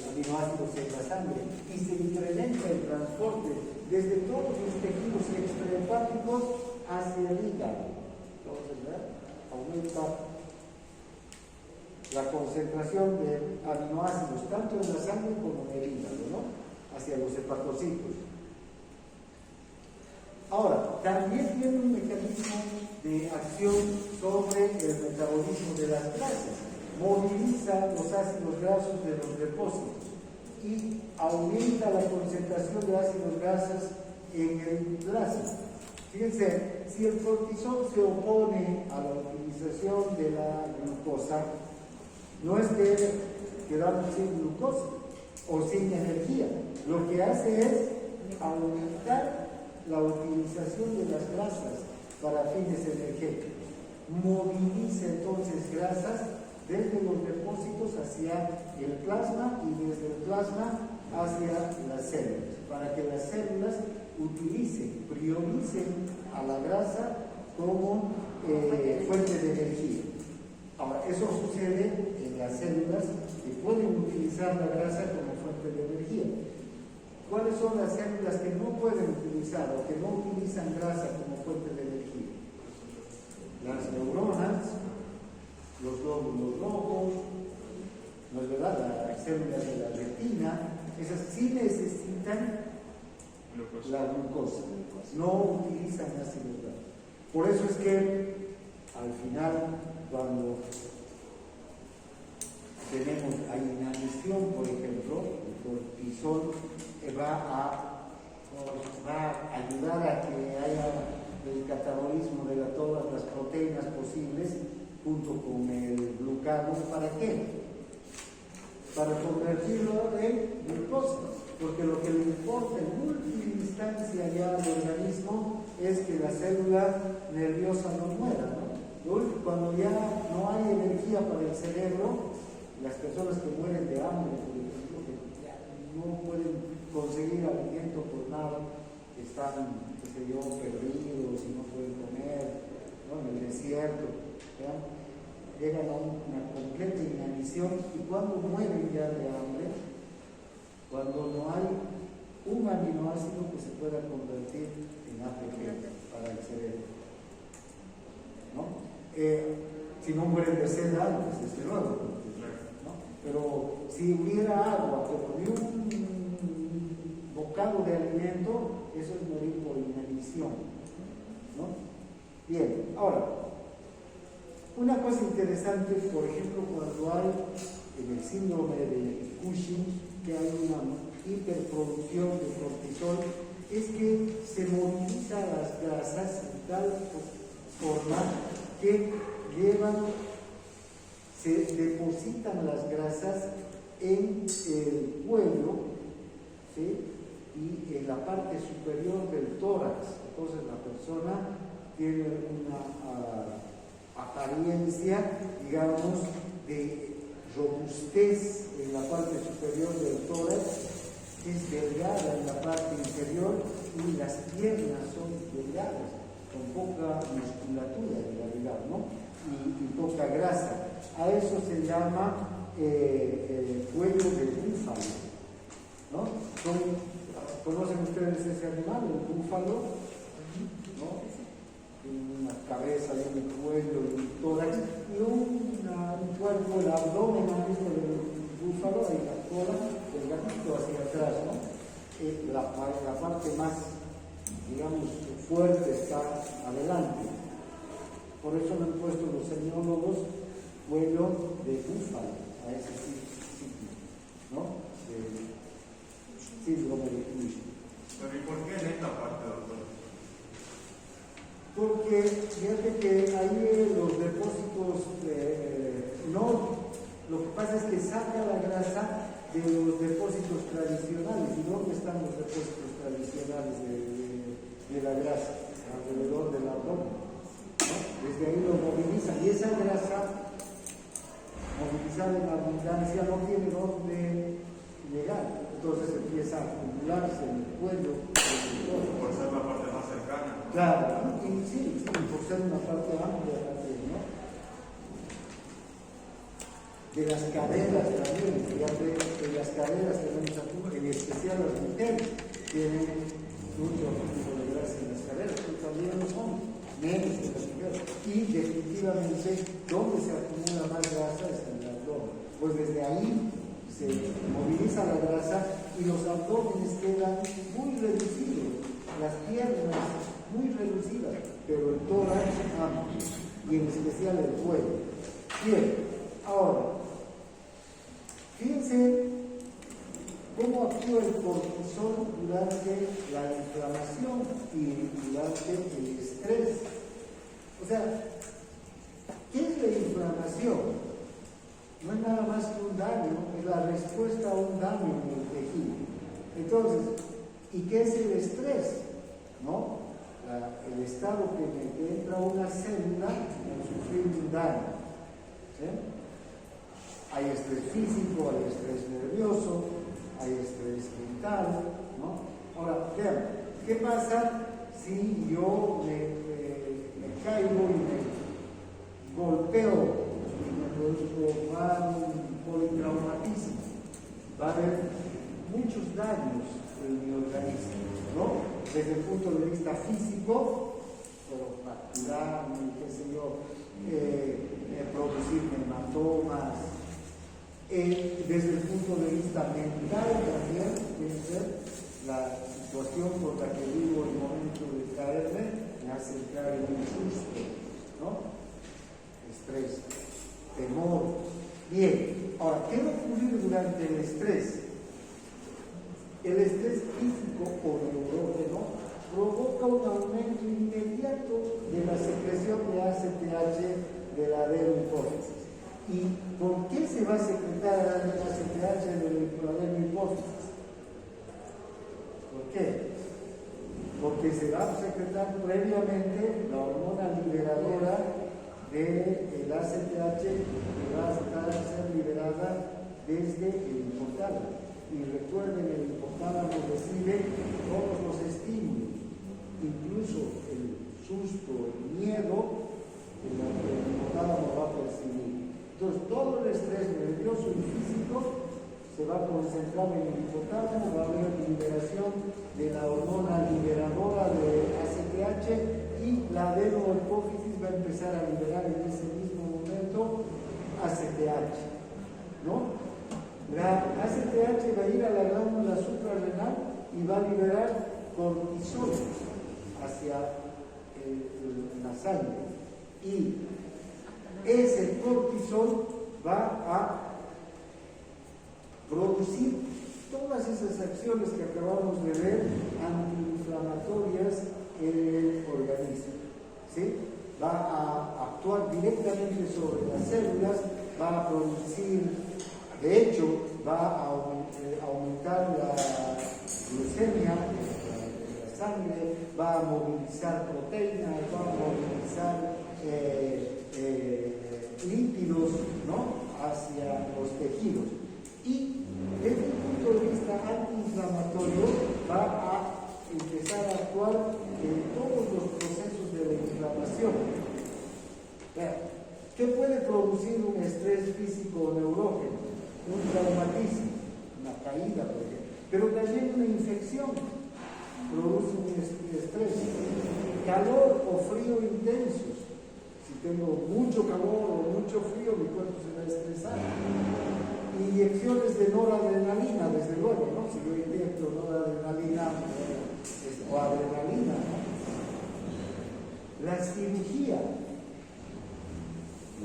aminoácidos en la sangre y se incrementa el transporte desde todos los tejidos extrahepáticos hacia el hígado. Entonces, aumenta la concentración de aminoácidos tanto en la sangre como en el hígado, ¿no? Hacia los hepatocitos. Ahora, también tiene un mecanismo de acción sobre el metabolismo de las grasas. Moviliza los ácidos grasos de los depósitos y aumenta la concentración de ácidos grasos en el plasma. Fíjense, si el cortisol se opone a la utilización de la glucosa, no es que quedamos sin glucosa o sin energía. Lo que hace es aumentar la utilización de las grasas para fines energéticos. Moviliza entonces grasas desde los depósitos hacia el plasma y desde el plasma hacia las células, para que las células prioricen a la grasa como fuente de energía. Ahora, eso sucede en las células que pueden utilizar la grasa como fuente de energía. ¿Cuáles son las células que no pueden utilizar o que no utilizan grasa como fuente de energía? Las neuronas, los glóbulos rojos, ¿no es verdad? Las células de la retina, esas sí necesitan la glucosa. No utilizan ácidos grasos. Por eso es que al final, cuando hay inanición, por ejemplo, el cortisol va a ayudar a que haya el catabolismo de todas las proteínas posibles junto con el glucano. ¿Para qué? Para convertirlo en glucosa, porque lo que le importa en última instancia ya al organismo es que la célula nerviosa no muera, ¿no? Cuando ya no hay energía para el cerebro, las personas que mueren de hambre, por ejemplo, que ya no pueden conseguir alimento por nada, están, qué sé yo, perdidos y no pueden comer, ¿no? En el desierto, ¿ya? Llegan a una completa inanición, y cuando mueren ya de hambre, cuando no hay un aminoácido que se pueda convertir en ATP para el cerebro, ¿no? Si no mueren de sed antes, desde luego, ¿no? Pero si hubiera agua, pero ni un bocado de alimento, eso es morir por inanición, ¿no? Bien, ahora, una cosa interesante, por ejemplo, cuando hay en el síndrome de Cushing, que hay una hiperproducción de cortisol, es que se movilizan las grasas de tal forma que se depositan las grasas en el cuello, ¿sí? Y en la parte superior del tórax. Entonces la persona tiene una apariencia, digamos, de robustez en la parte superior del tórax, es delgada en la parte inferior, y las piernas son delgadas, con poca musculatura en realidad, ¿no? Y poca grasa. A eso se llama cuello de búfalo, ¿no? ¿Conocen ustedes ese animal, el búfalo? ¿No? Una cabeza y un cuello y un tórax y un cuerpo, el abdomen mismo del búfalo, y la cola del gatito hacia atrás, ¿no? La parte más, digamos, fuerte está adelante. Por eso me han puesto los semiólogos cuello de búfalo a ese sitio, ¿no? Síndrome de Cushing. Pero ¿y por qué en esta parte, doctor? Porque fíjate que ahí los depósitos lo que pasa es que saca la grasa de los depósitos tradicionales. ¿Y dónde están los depósitos tradicionales de la grasa? Alrededor del abdomen, ¿no? Desde ahí lo movilizan, y esa grasa movilizada en abundancia no tiene dónde llegar, entonces empieza a acumularse en el cuello. Por ser la parte más cercana. Claro, y sí, por ser una parte amplia también, ¿no? De las caderas también, fíjate, de las caderas tenemos aquí, en especial las mujeres tienen mucho tipo de grasa en las caderas, pero también los hombres, menos que las mujeres. Y definitivamente, donde se acumula más grasa es en el abdomen. Pues desde ahí se moviliza la grasa y los abdómenes quedan muy reducidos, las piernas muy reducidas, pero el tórax amplio, y en especial el cuello. Bien, ahora, fíjense cómo actúa el cortisol durante la inflamación y durante el estrés. O sea, ¿qué es la inflamación? No es nada más que un daño, es la respuesta a un daño en el tejido. Entonces, ¿y qué es el estrés? ¿No? El estado que entra una célula en sufrir un daño. ¿Sí? Hay estrés físico, hay estrés nervioso, hay estrés mental, ¿no? Ahora, vean, ¿qué pasa si yo me caigo y me golpeo y me produzco un politraumatismo? Va a haber muchos daños en mi organismo, ¿no? Desde el punto de vista físico, puedo fracturarme, qué sé yo, producir hematomas. Desde el punto de vista mental también, puede ser, la situación por la que vivo el momento de caerme me hace entrar en un susto, ¿no? Estrés, temor. Bien, ahora, ¿qué va a ocurrir durante el estrés? El estrés físico o neurógeno provoca un aumento inmediato de la secreción de ACTH de la adenohipófisis. ¿Y por qué se va a secretar la ACTH de la adenohipófisis? ¿Por qué? Porque se va a secretar previamente la hormona liberadora del ACTH que va a ser liberada desde el hipotálamo. Y recuerden, el hipotálamo recibe todos los estímulos, incluso el susto, el miedo, el hipotálamo va a percibir. Entonces, todo el estrés nervioso y físico se va a concentrar en el hipotálamo, va a haber liberación de la hormona liberadora de ACTH y la adenohipófisis va a empezar a liberar en ese mismo momento ACTH, ¿no? La ACTH va a ir a la glándula suprarrenal y va a liberar cortisol hacia la sangre. Y ese cortisol va a producir todas esas acciones que acabamos de ver antiinflamatorias en el organismo, ¿sí? Va a actuar directamente sobre las células, va a producir, de hecho, va a aumentar la glucemia de la sangre, va a movilizar proteínas, va a movilizar lípidos, ¿no?, hacia los tejidos. Y desde el punto de vista antiinflamatorio va a empezar a actuar en todos los procesos de la inflamación. ¿Qué puede producir un estrés físico o neurógeno? Un traumatismo, una caída, por ejemplo, pero también una infección produce un estrés. Calor o frío intensos. Si tengo mucho calor o mucho frío, mi cuerpo se va a estresar. Inyecciones de noradrenalina, desde luego, ¿no? Si yo inyecto noradrenalina o adrenalina, ¿no? La cirugía.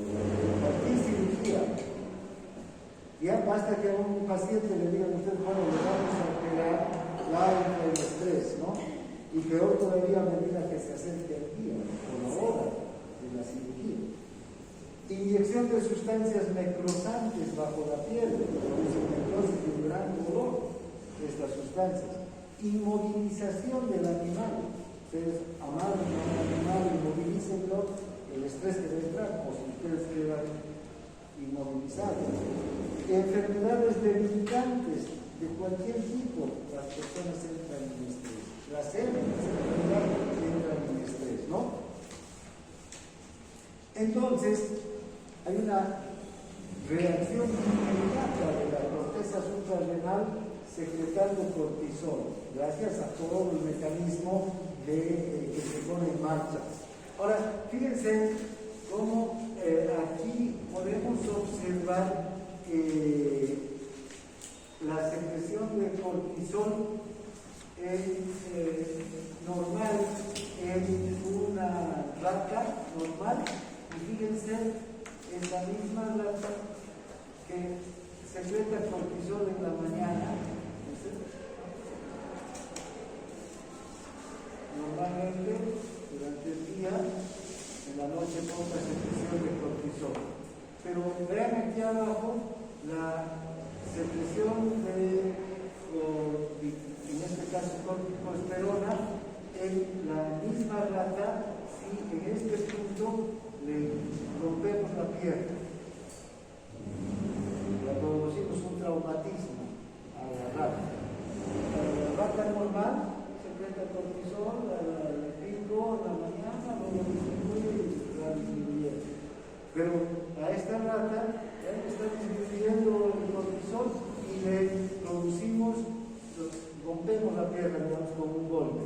Cualquier cirugía. Ya basta que a un paciente le digan, usted, bueno, le vamos a operar la el estrés, ¿no? Y peor todavía a medida que se acerque el día o la hora de la cirugía. Inyección de sustancias necrosantes bajo la piel, produce necrosis y un gran dolor de estas sustancias. Inmovilización del animal. Ustedes amarran a un animal, inmovilícenlo, el estrés que va a entrar, o si ustedes quedan inmovilizados. Enfermedades debilitantes de cualquier tipo, las personas entran en estrés. Las enfermedades entran en estrés, ¿no? Entonces, hay una reacción inmediata de la corteza suprarrenal secretando cortisol, gracias a todo el mecanismo que se pone en marcha. Ahora, fíjense cómo aquí podemos observar la secreción de cortisol normal en una rata normal, y fíjense, es la misma rata que secreta cortisol en la mañana. Normalmente, durante el día, en la noche poca secreción de cortisol. Pero vean aquí abajo la secreción de, en este caso, corticosterona en la misma rata si en este punto le rompemos la pierna. Le producimos un traumatismo a la rata. La rata normal secreta cortisol, el pico, la mañana, luego disminuye y va disminuyendo. Pero a esta rata está disminuyendo el cortisol y le producimos, rompemos la pierna, digamos, con un golpe,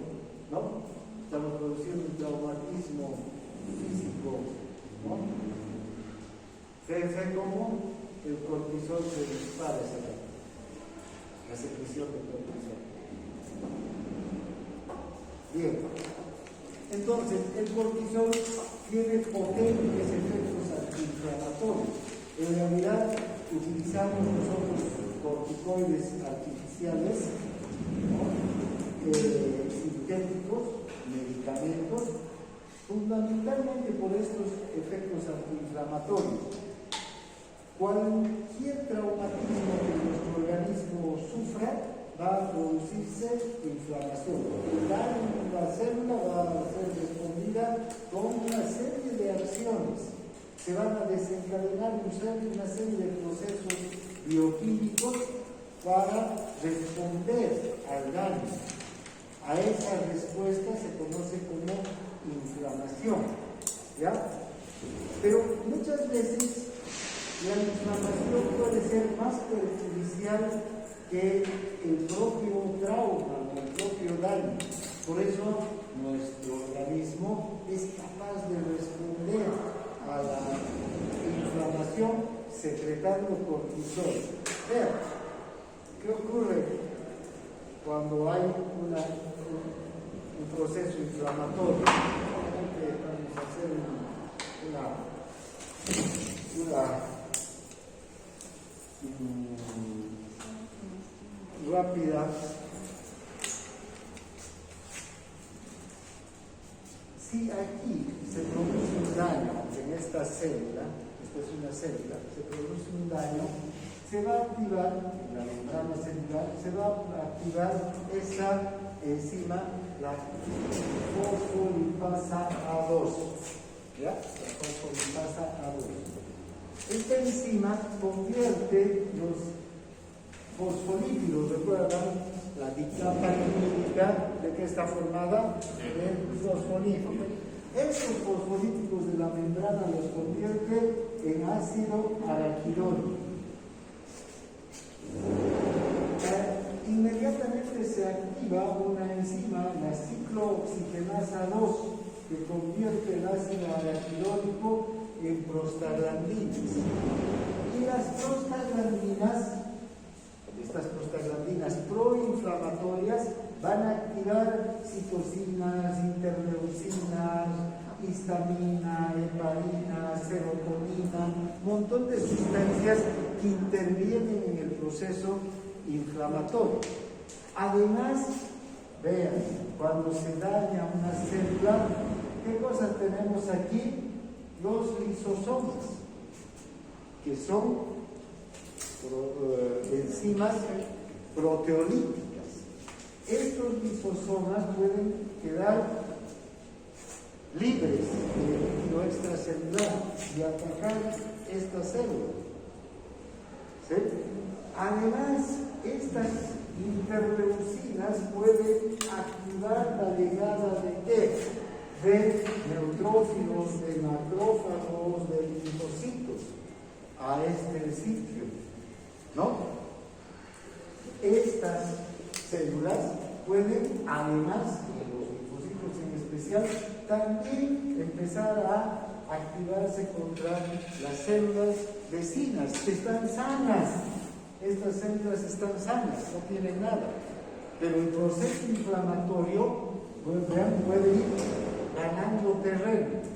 ¿no? Estamos produciendo un traumatismo físico, ¿no? Fíjense cómo el cortisol se dispara esa rata, la secreción de cortisol. Bien. Entonces, el cortisol tiene potentes efectos antiinflamatorios. En realidad, utilizamos nosotros corticoides artificiales, ¿no? Sintéticos, medicamentos, fundamentalmente por estos efectos antiinflamatorios. Cualquier traumatismo que nuestro organismo sufra va a producirse inflamación. La célula va a ser respondida con una serie de acciones. Se van a desencadenar una serie de procesos bioquímicos para responder al daño. A esa respuesta se conoce como inflamación, ¿ya? Pero muchas veces la inflamación puede ser más perjudicial que el propio trauma o el propio daño. Por eso nuestro organismo es capaz de responder a la inflamación secretando cortisol. Vean, ¿qué ocurre cuando hay un proceso inflamatorio? Vamos a hacer una rápida. Si aquí se produce un daño en esta célula, esta es una célula, se produce un daño, se va a activar, en la membrana celular, se va a activar esa enzima, la fosfolipasa A2. ¿Ya? La fosfolipasa A2. Esta enzima convierte los fosfolípidos, ¿recuerdan? La dicapalínica, ¿de qué está formada? De fosfolípidos. Estos fosfolípidos de la membrana los convierte en ácido araquidónico. Inmediatamente se activa una enzima, la ciclooxigenasa 2, que convierte el ácido araquidónico en prostaglandinas. Y las prostaglandinas, estas prostaglandinas proinflamatorias, van a activar citocinas, interleucinas, histamina, heparina, serotonina, un montón de sustancias que intervienen en el proceso inflamatorio. Además, vean, cuando se daña una célula, ¿qué cosas tenemos aquí? Los lisosomas, que son enzimas proteolíticas. Estos lisosomas pueden quedar libres del líquido extracelular y atacar esta célula. ¿Sí? Además, estas interleucinas pueden activar la llegada de ¿qué? De neutrófilos, de macrófagos, de linfocitos a este sitio, ¿no? Estas células pueden, además de los linfocitos en especial, también empezar a activarse contra las células vecinas que están sanas. Estas células están sanas, no tienen nada, pero el proceso inflamatorio puede ir ganando terreno.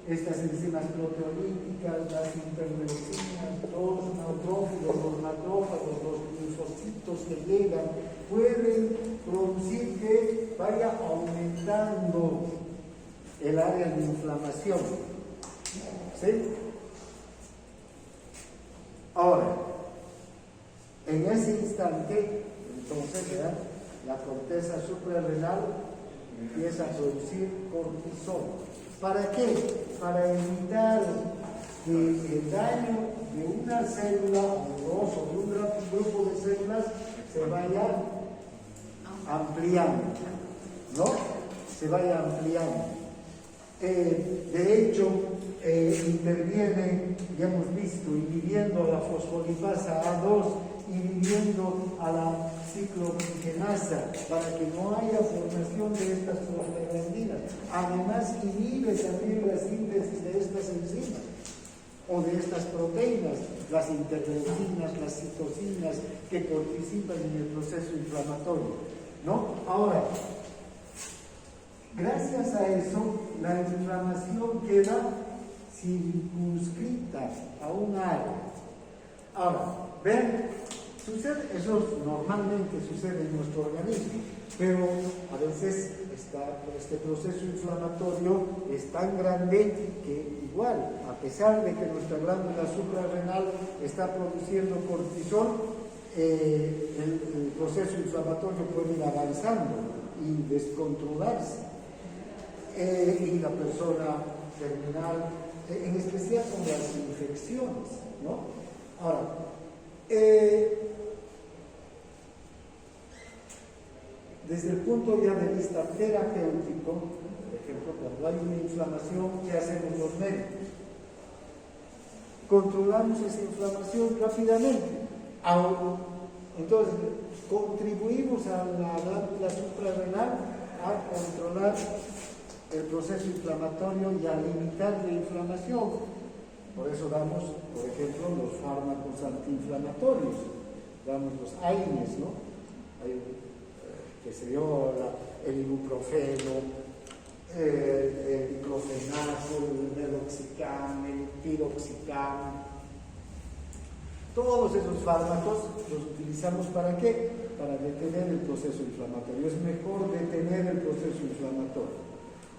Estas enzimas proteolíticas, las interleucinas, los neutrófilos, los macrófagos, los linfocitos que llegan, pueden producir que vaya aumentando el área de inflamación. ¿Sí? Ahora, en ese instante, entonces, ¿verdad? La corteza suprarrenal empieza a producir cortisol. ¿Para qué? Para evitar que el daño de una célula o dos o de un grupo de células se vaya ampliando, ¿no? Se vaya ampliando. De hecho, intervienen, ya hemos visto, inhibiendo a la fosfolipasa A2, inhibiendo a la ciclooxigenasa para que no haya formación de estas prostaglandinas. Además, inhibe también la síntesis de estas enzimas o de estas proteínas, las interleucinas, las citocinas que participan en el proceso inflamatorio. ¿no? Ahora, gracias a eso, la inflamación queda circunscrita a un área. Ahora, ven, eso normalmente sucede en nuestro organismo, pero a veces este proceso inflamatorio es tan grande que igual, a pesar de que nuestra glándula suprarrenal está produciendo cortisol, el proceso inflamatorio puede ir avanzando y descontrolarse. Y la persona terminal, en especial con las infecciones, ¿no? Ahora, desde el punto ya de vista terapéutico, por ejemplo, cuando hay una inflamación, ¿qué hacemos los médicos? Controlamos esa inflamación rápidamente. Entonces, contribuimos a la glándula suprarrenal a controlar el proceso inflamatorio y a limitar la inflamación. Por eso damos, por ejemplo, los fármacos antiinflamatorios, damos los AINES, ¿no? Hay, qué sé yo, el ibuprofeno, el diclofenaco, el meloxicam, el piroxicam. Todos esos fármacos los utilizamos ¿para qué? Para detener el proceso inflamatorio. Es mejor detener el proceso inflamatorio.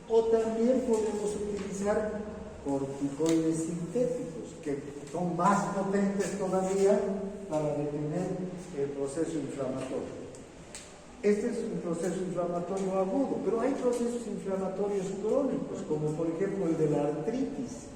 O también podemos utilizar corticoides sintéticos, que son más potentes todavía para detener el proceso inflamatorio. Este es un proceso inflamatorio agudo, pero hay procesos inflamatorios crónicos, como por ejemplo el de la artritis.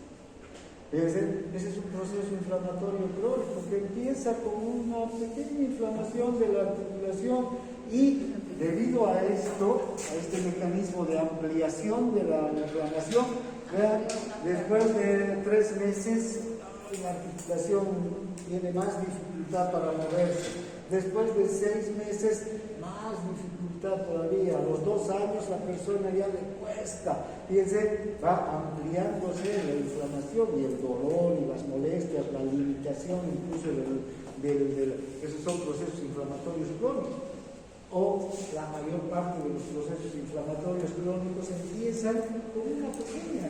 Ese es un proceso inflamatorio crónico que empieza con una pequeña inflamación de la articulación y debido a esto, a este mecanismo de ampliación de la inflamación, vean, después de 3 meses la articulación tiene más dificultad para moverse. Después de 6 meses, más dificultad todavía. A los 2 años la persona ya le cuesta. Fíjense, va ampliándose la inflamación y el dolor y las molestias, la limitación incluso esos son procesos inflamatorios crónicos. O la mayor parte de los procesos inflamatorios crónicos empiezan con una pequeña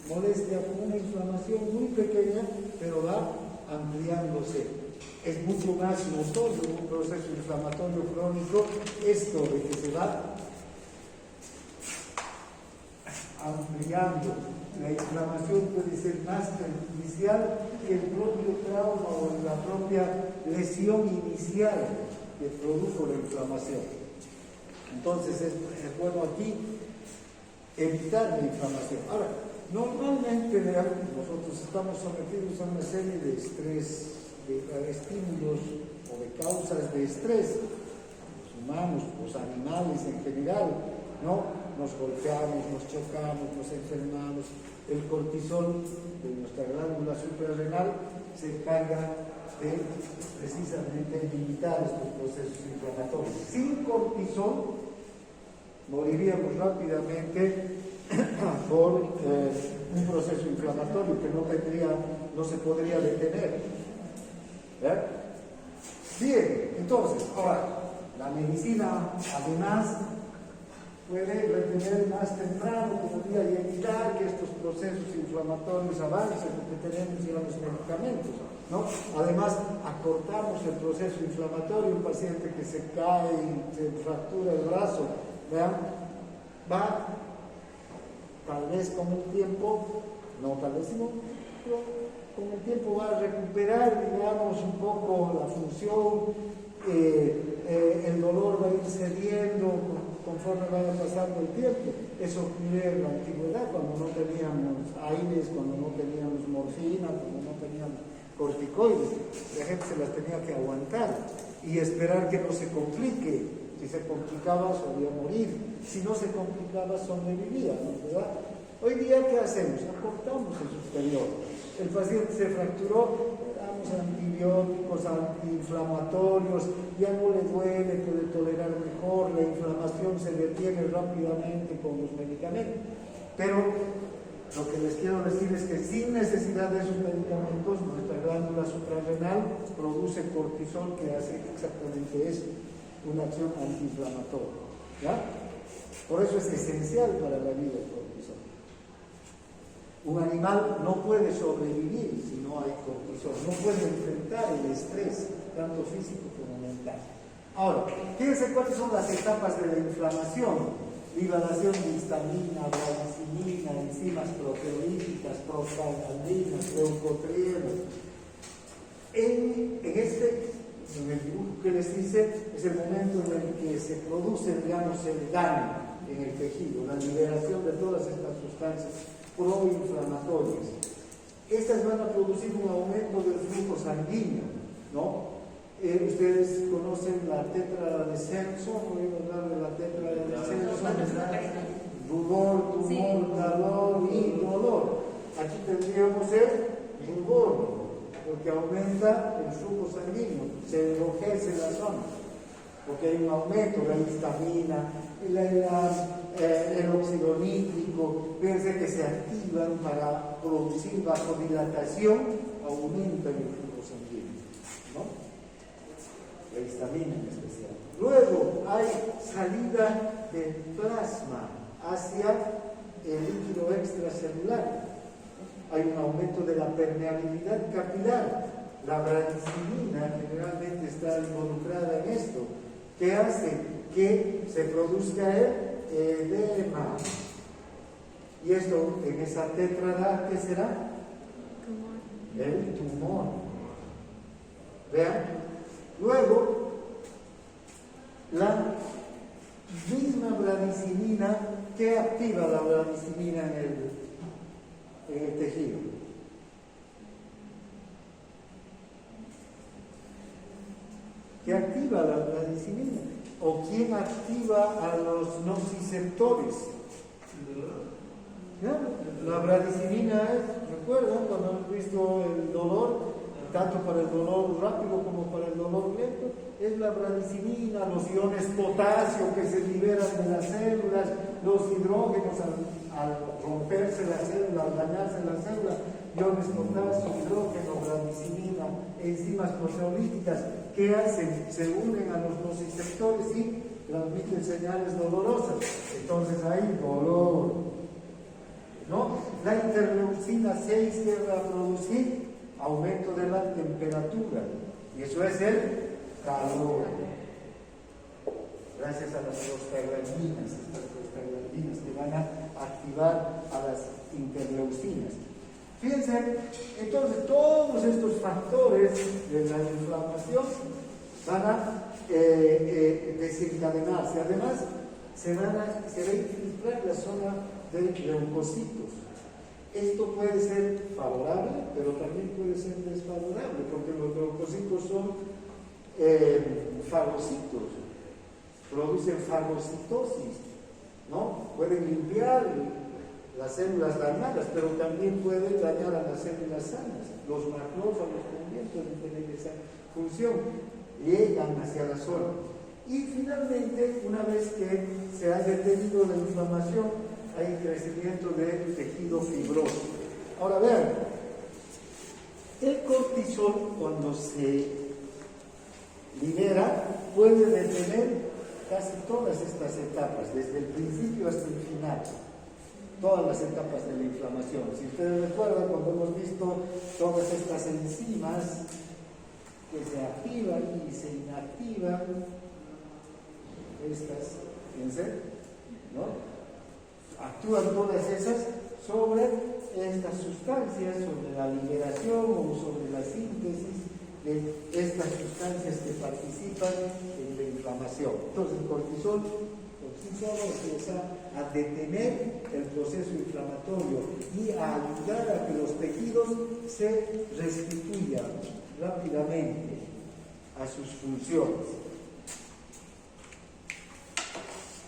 molestia, con una inflamación muy pequeña, pero va ampliándose. Es mucho más notorio un proceso inflamatorio crónico esto de que se va ampliando. La inflamación puede ser más perjudicial que el propio trauma o la propia lesión inicial que produjo la inflamación. Entonces es bueno aquí evitar la inflamación. Ahora, normalmente nosotros estamos sometidos a una serie de estrés, de estímulos o de causas de estrés, los humanos, los animales en general, ¿no? Nos golpeamos, nos chocamos, nos enfermamos. El cortisol de nuestra glándula suprarrenal se encarga de precisamente limitar estos procesos inflamatorios. Sin cortisol moriríamos rápidamente por un proceso inflamatorio que no se podría detener. Bien, entonces, ahora, la medicina además puede retener más temprano todavía y evitar que estos procesos inflamatorios avancen, porque tenemos ya los medicamentos, ¿no? Además, acortamos el proceso inflamatorio. Un paciente que se cae y se fractura el brazo, ¿vean? Va, tal vez con el tiempo, no tal vez no, pero con el tiempo va a recuperar, digamos, un poco la función, el dolor va a ir cediendo conforme vaya pasando el tiempo. Eso ocurrió en la antigüedad, cuando no teníamos AINES, cuando no teníamos morfina, cuando no teníamos corticoides. La gente se las tenía que aguantar y esperar que no se complique. Si se complicaba, solía morir. Si no se complicaba, sobrevivía, ¿no? ¿Verdad? Hoy día, ¿qué hacemos? Acortamos esos periodos. El paciente se fracturó, le damos antibióticos, antiinflamatorios, ya no le duele, puede tolerar mejor, la inflamación se detiene rápidamente con los medicamentos. Pero lo que les quiero decir es que sin necesidad de esos medicamentos, nuestra glándula suprarrenal produce cortisol que hace exactamente eso. una acción antiinflamatoria. ¿Ya? Por eso es esencial para la vida el cortisol. Un animal no puede sobrevivir si no hay cortisol, no puede enfrentar el estrés, tanto físico como mental. Ahora, fíjense cuáles son las etapas de la inflamación: liberación de histamina, bradicimina, enzimas proteolíticas, prostaglandinas, leucotrienos. En el dibujo que les hice, es el momento en el que se produce, digamos, el daño en el tejido, la liberación de todas estas sustancias proinflamatorias. Estas van a producir un aumento del flujo sanguíneo, ¿no? Ustedes conocen la tétrada de Simpson, voy a hablar de la tétrada de Simpson, rubor, tumor, calor y dolor. Aquí tendríamos el rubor, porque aumenta el flujo sanguíneo, se enrojece la zona, porque hay un aumento de la histamina, el óxido nítrico, fíjense que se activan para producir vasodilatación, aumentan el flujo sanguíneo, ¿no? La histamina en especial. Luego hay salida de plasma hacia el líquido extracelular. Hay un aumento de la permeabilidad capilar. La bradicimina generalmente está involucrada en esto, que hace que se produzca el edema. Y esto en esa tétrada, ¿qué será? El tumor. Vean. Luego, la misma bradicimina, ¿qué activa la bradicimina en el tejido? ¿Qué activa la bradicimina? ¿O quién activa a los nociceptores? ¿Ya? La bradicimina es, ¿recuerdan cuando hemos visto el dolor? Tanto para el dolor rápido como para el dolor lento, es la bradicimina, los iones potasio que se liberan de las células, los hidrógenos al romperse la célula, al dañarse la célula, iones potasio, hidrógeno, bradicimina, enzimas proteolíticas, ¿qué hacen? Se unen a los nociceptores y transmiten señales dolorosas. Entonces hay dolor, ¿no? La interleucina 6 que va a producir aumento de la temperatura, y eso es el calor, gracias a las prostaglandinas, estas prostaglandinas que van a activar a las interleucinas. Fíjense, entonces todos estos factores de la inflamación van a desencadenarse. Además, se va a infiltrar la zona de leucocitos. Esto puede ser favorable, pero también puede ser desfavorable, porque los leucocitos son fagocitos, producen fagocitosis, ¿no? Pueden limpiar las células dañadas, pero también pueden dañar a las células sanas. Los macrófagos también pueden tener esa función, llegan hacia la zona. Y finalmente, una vez que se ha detenido la inflamación, hay crecimiento del tejido fibroso. Ahora vean, el cortisol cuando se libera puede detener casi todas estas etapas, desde el principio hasta el final, todas las etapas de la inflamación. Si ustedes recuerdan, cuando hemos visto todas estas enzimas que se activan y se inactivan, estas, fíjense, ¿no? Actúan todas esas sobre estas sustancias, sobre la liberación o sobre la síntesis de estas sustancias que participan en la inflamación. Entonces el cortisol por sí solo empieza a detener el proceso inflamatorio y a ayudar a que los tejidos se restituyan rápidamente a sus funciones.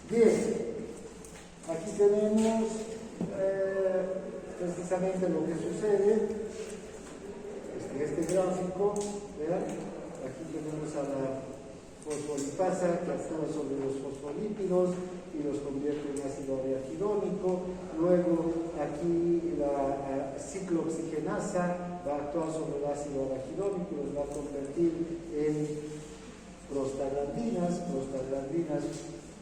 Bien. Aquí tenemos precisamente lo que sucede en este gráfico. ¿Vean? Aquí tenemos a la fosfolipasa que actúa sobre los fosfolípidos y los convierte en ácido arachidónico. Luego aquí la ciclooxigenasa va a actuar sobre el ácido arachidónico y los va a convertir en prostaglandinas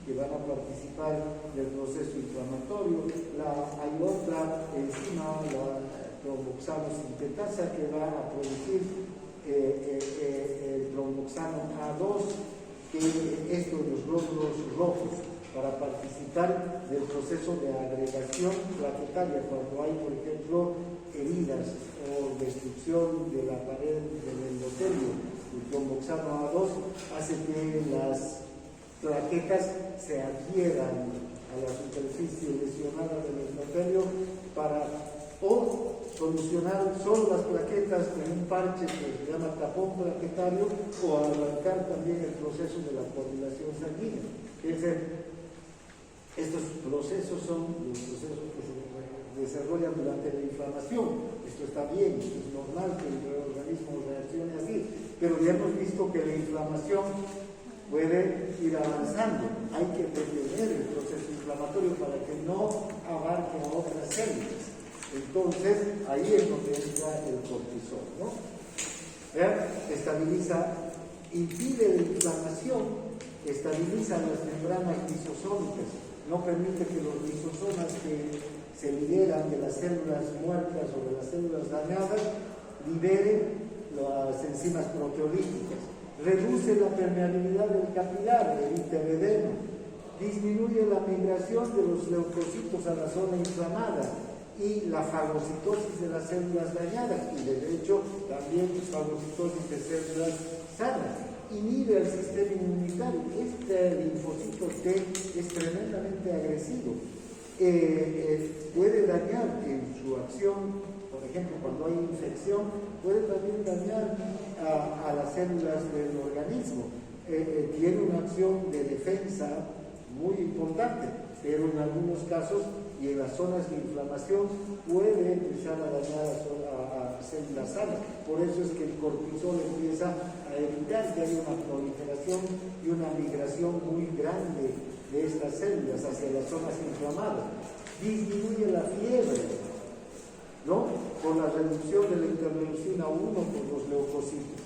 que van a participar del proceso inflamatorio. Hay otra enzima, la tromboxano sintetasa, que va a producir el tromboxano A2, que esto de los glóbulos rojos, para participar del proceso de agregación plaquetaria. Cuando hay, por ejemplo, heridas o destrucción de la pared del endotelio, el tromboxano A2 hace que las plaquetas se adhieran a la superficie lesionada del endotelio para o solucionar solo las plaquetas con un parche que se llama tapón plaquetario, o arrancar también el proceso de la coagulación sanguínea. Estos procesos son los procesos que se desarrollan durante la inflamación. Esto está bien, esto es normal que el organismo reaccione así, pero ya hemos visto que la inflamación puede ir avanzando. Hay que detener el proceso inflamatorio para que no abarque a otras células. Entonces, ahí es donde entra el cortisol, ¿no? Estabiliza, impide la inflamación, estabiliza las membranas lisosómicas, no permite que los lisosomas que se liberan de las células muertas o de las células dañadas liberen las enzimas proteolíticas, reduce la permeabilidad del capilar, evita el edema, disminuye la migración de los leucocitos a la zona inflamada y la fagocitosis de las células dañadas, y de hecho también fagocitosis de células sanas, inhibe el sistema inmunitario. Este linfocito T es tremendamente agresivo, puede dañar en su acción, por ejemplo, cuando hay infección, puede también dañar a las células del organismo. Tiene una acción de defensa muy importante, pero en algunos casos y en las zonas de inflamación puede empezar a dañar a células sanas. Por eso es que el cortisol empieza a evitar que haya una proliferación y una migración muy grande de estas células hacia las zonas inflamadas. Disminuye la fiebre, ¿no? Por la reducción de la interleucina 1 por los leucocitos.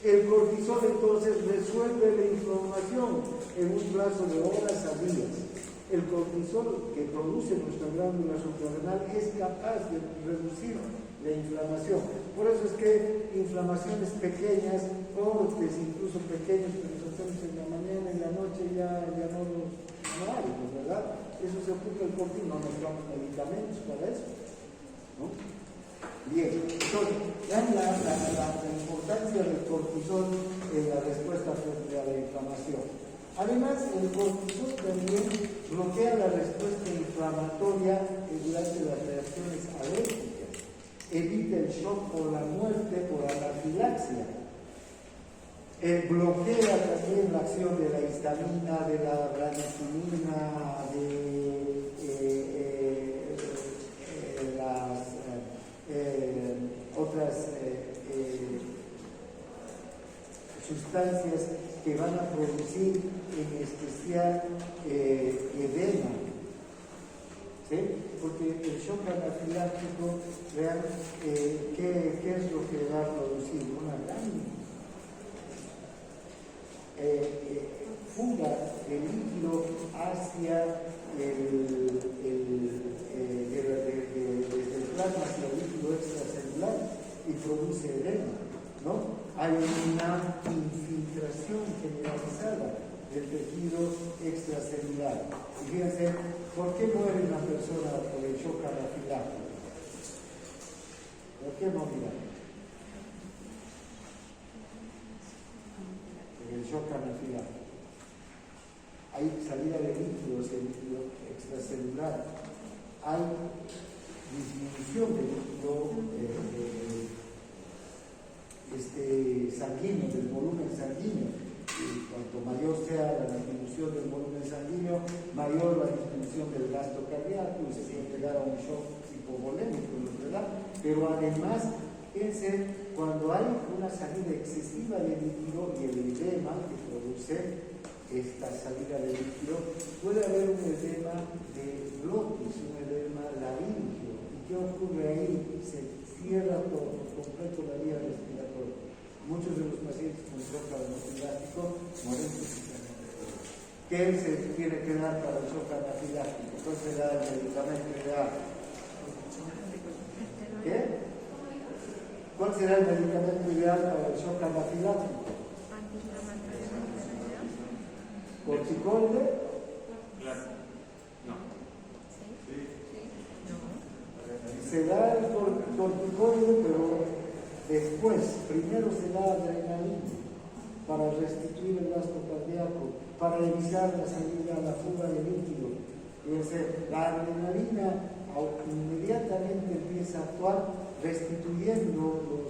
El cortisol entonces resuelve la inflamación en un plazo de horas a días. El cortisol que produce nuestra glándula suprarrenal es capaz de reducir la inflamación. Por eso es que inflamaciones pequeñas, cortes incluso pequeños que nos hacemos en la mañana y en la noche ya no hay, ¿verdad? Eso se ocupa el cortisol, no nos damos medicamentos para eso, ¿no? Bien, entonces, vean la importancia del cortisol en la respuesta frente a la inflamación. Además, el cortisol también bloquea la respuesta inflamatoria durante las reacciones alérgicas, evita el shock por la muerte por anafilaxia, bloquea también la acción de la histamina, de la bradycina, de las otras sustancias que van a producir en especial edema, ¿sí? Porque el shock anafiláctico, vean, ¿qué es lo que va a producir? Una gran fuga de líquido hacia desde el plasma hacia el líquido extracelular y produce edema, ¿no? Hay una infiltración generalizada del tejido extracelular. Y fíjense, ¿por qué muere una persona por el shock anafiláctico? ¿Por qué morirá? Por el shock anafiláctico. Hay salida de líquidos, el líquido extracelular. Hay disminución del líquido sanguíneo, del volumen sanguíneo. Y cuanto mayor sea la disminución del volumen sanguíneo, mayor la disminución del gasto cardíaco y se puede llegar a un shock hipovolémico, ¿verdad? Pero además, fíjense, cuando hay una salida excesiva de líquido y el edema que produce esta salida de líquido, puede haber un edema de glotis, un edema laríngeo. ¿Y qué ocurre ahí? Se cierra por completo la vía respiratoria. Muchos de los pacientes con shock anafiláctico mueren precisamente por eso. ¿Qué se tiene que dar para el shock anafiláctico? ¿Cuál será el medicamento ideal? ¿Qué? ¿Cuál será el medicamento ideal para el shock anafiláctico? ¿Corticoide? Claro. No. Se da el corticoide, pero después, primero se da adrenalina para restituir el gasto cardíaco, para evitar la salida, la fuga de líquido. Es decir, la adrenalina inmediatamente empieza a actuar restituyendo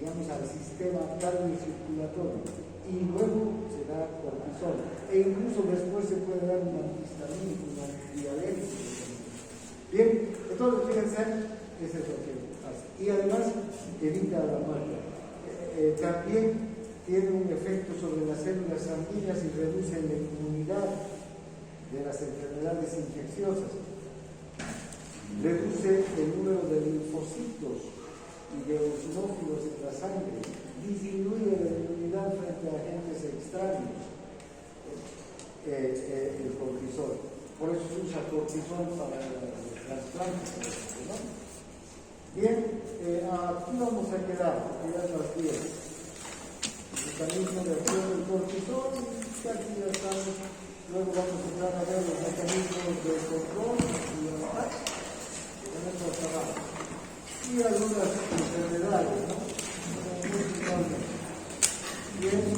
al sistema cardiocirculatorio, y luego se da cortisol, e incluso después se puede dar un antihistamínico, un antidiabético. Bien, entonces fíjense, eso es lo que hace. Y además evita la muerte. También tiene un efecto sobre las células sanguíneas y reduce la inmunidad de las enfermedades infecciosas. Reduce el número de linfocitos y de eosinófilos en la sangre. Disminuye la inmunidad frente a agentes extraños, el cortisol. Por eso se usa cortisol para los trasplantes, ¿no? Bien, aquí vamos a quedar, porque ya es las 10. El mecanismo de acción del cortisol, y aquí ya estamos. Luego vamos a entrar a ver los mecanismos de control y de ataque. Con eso acabamos. Y algunas enfermedades, ¿no? Bien.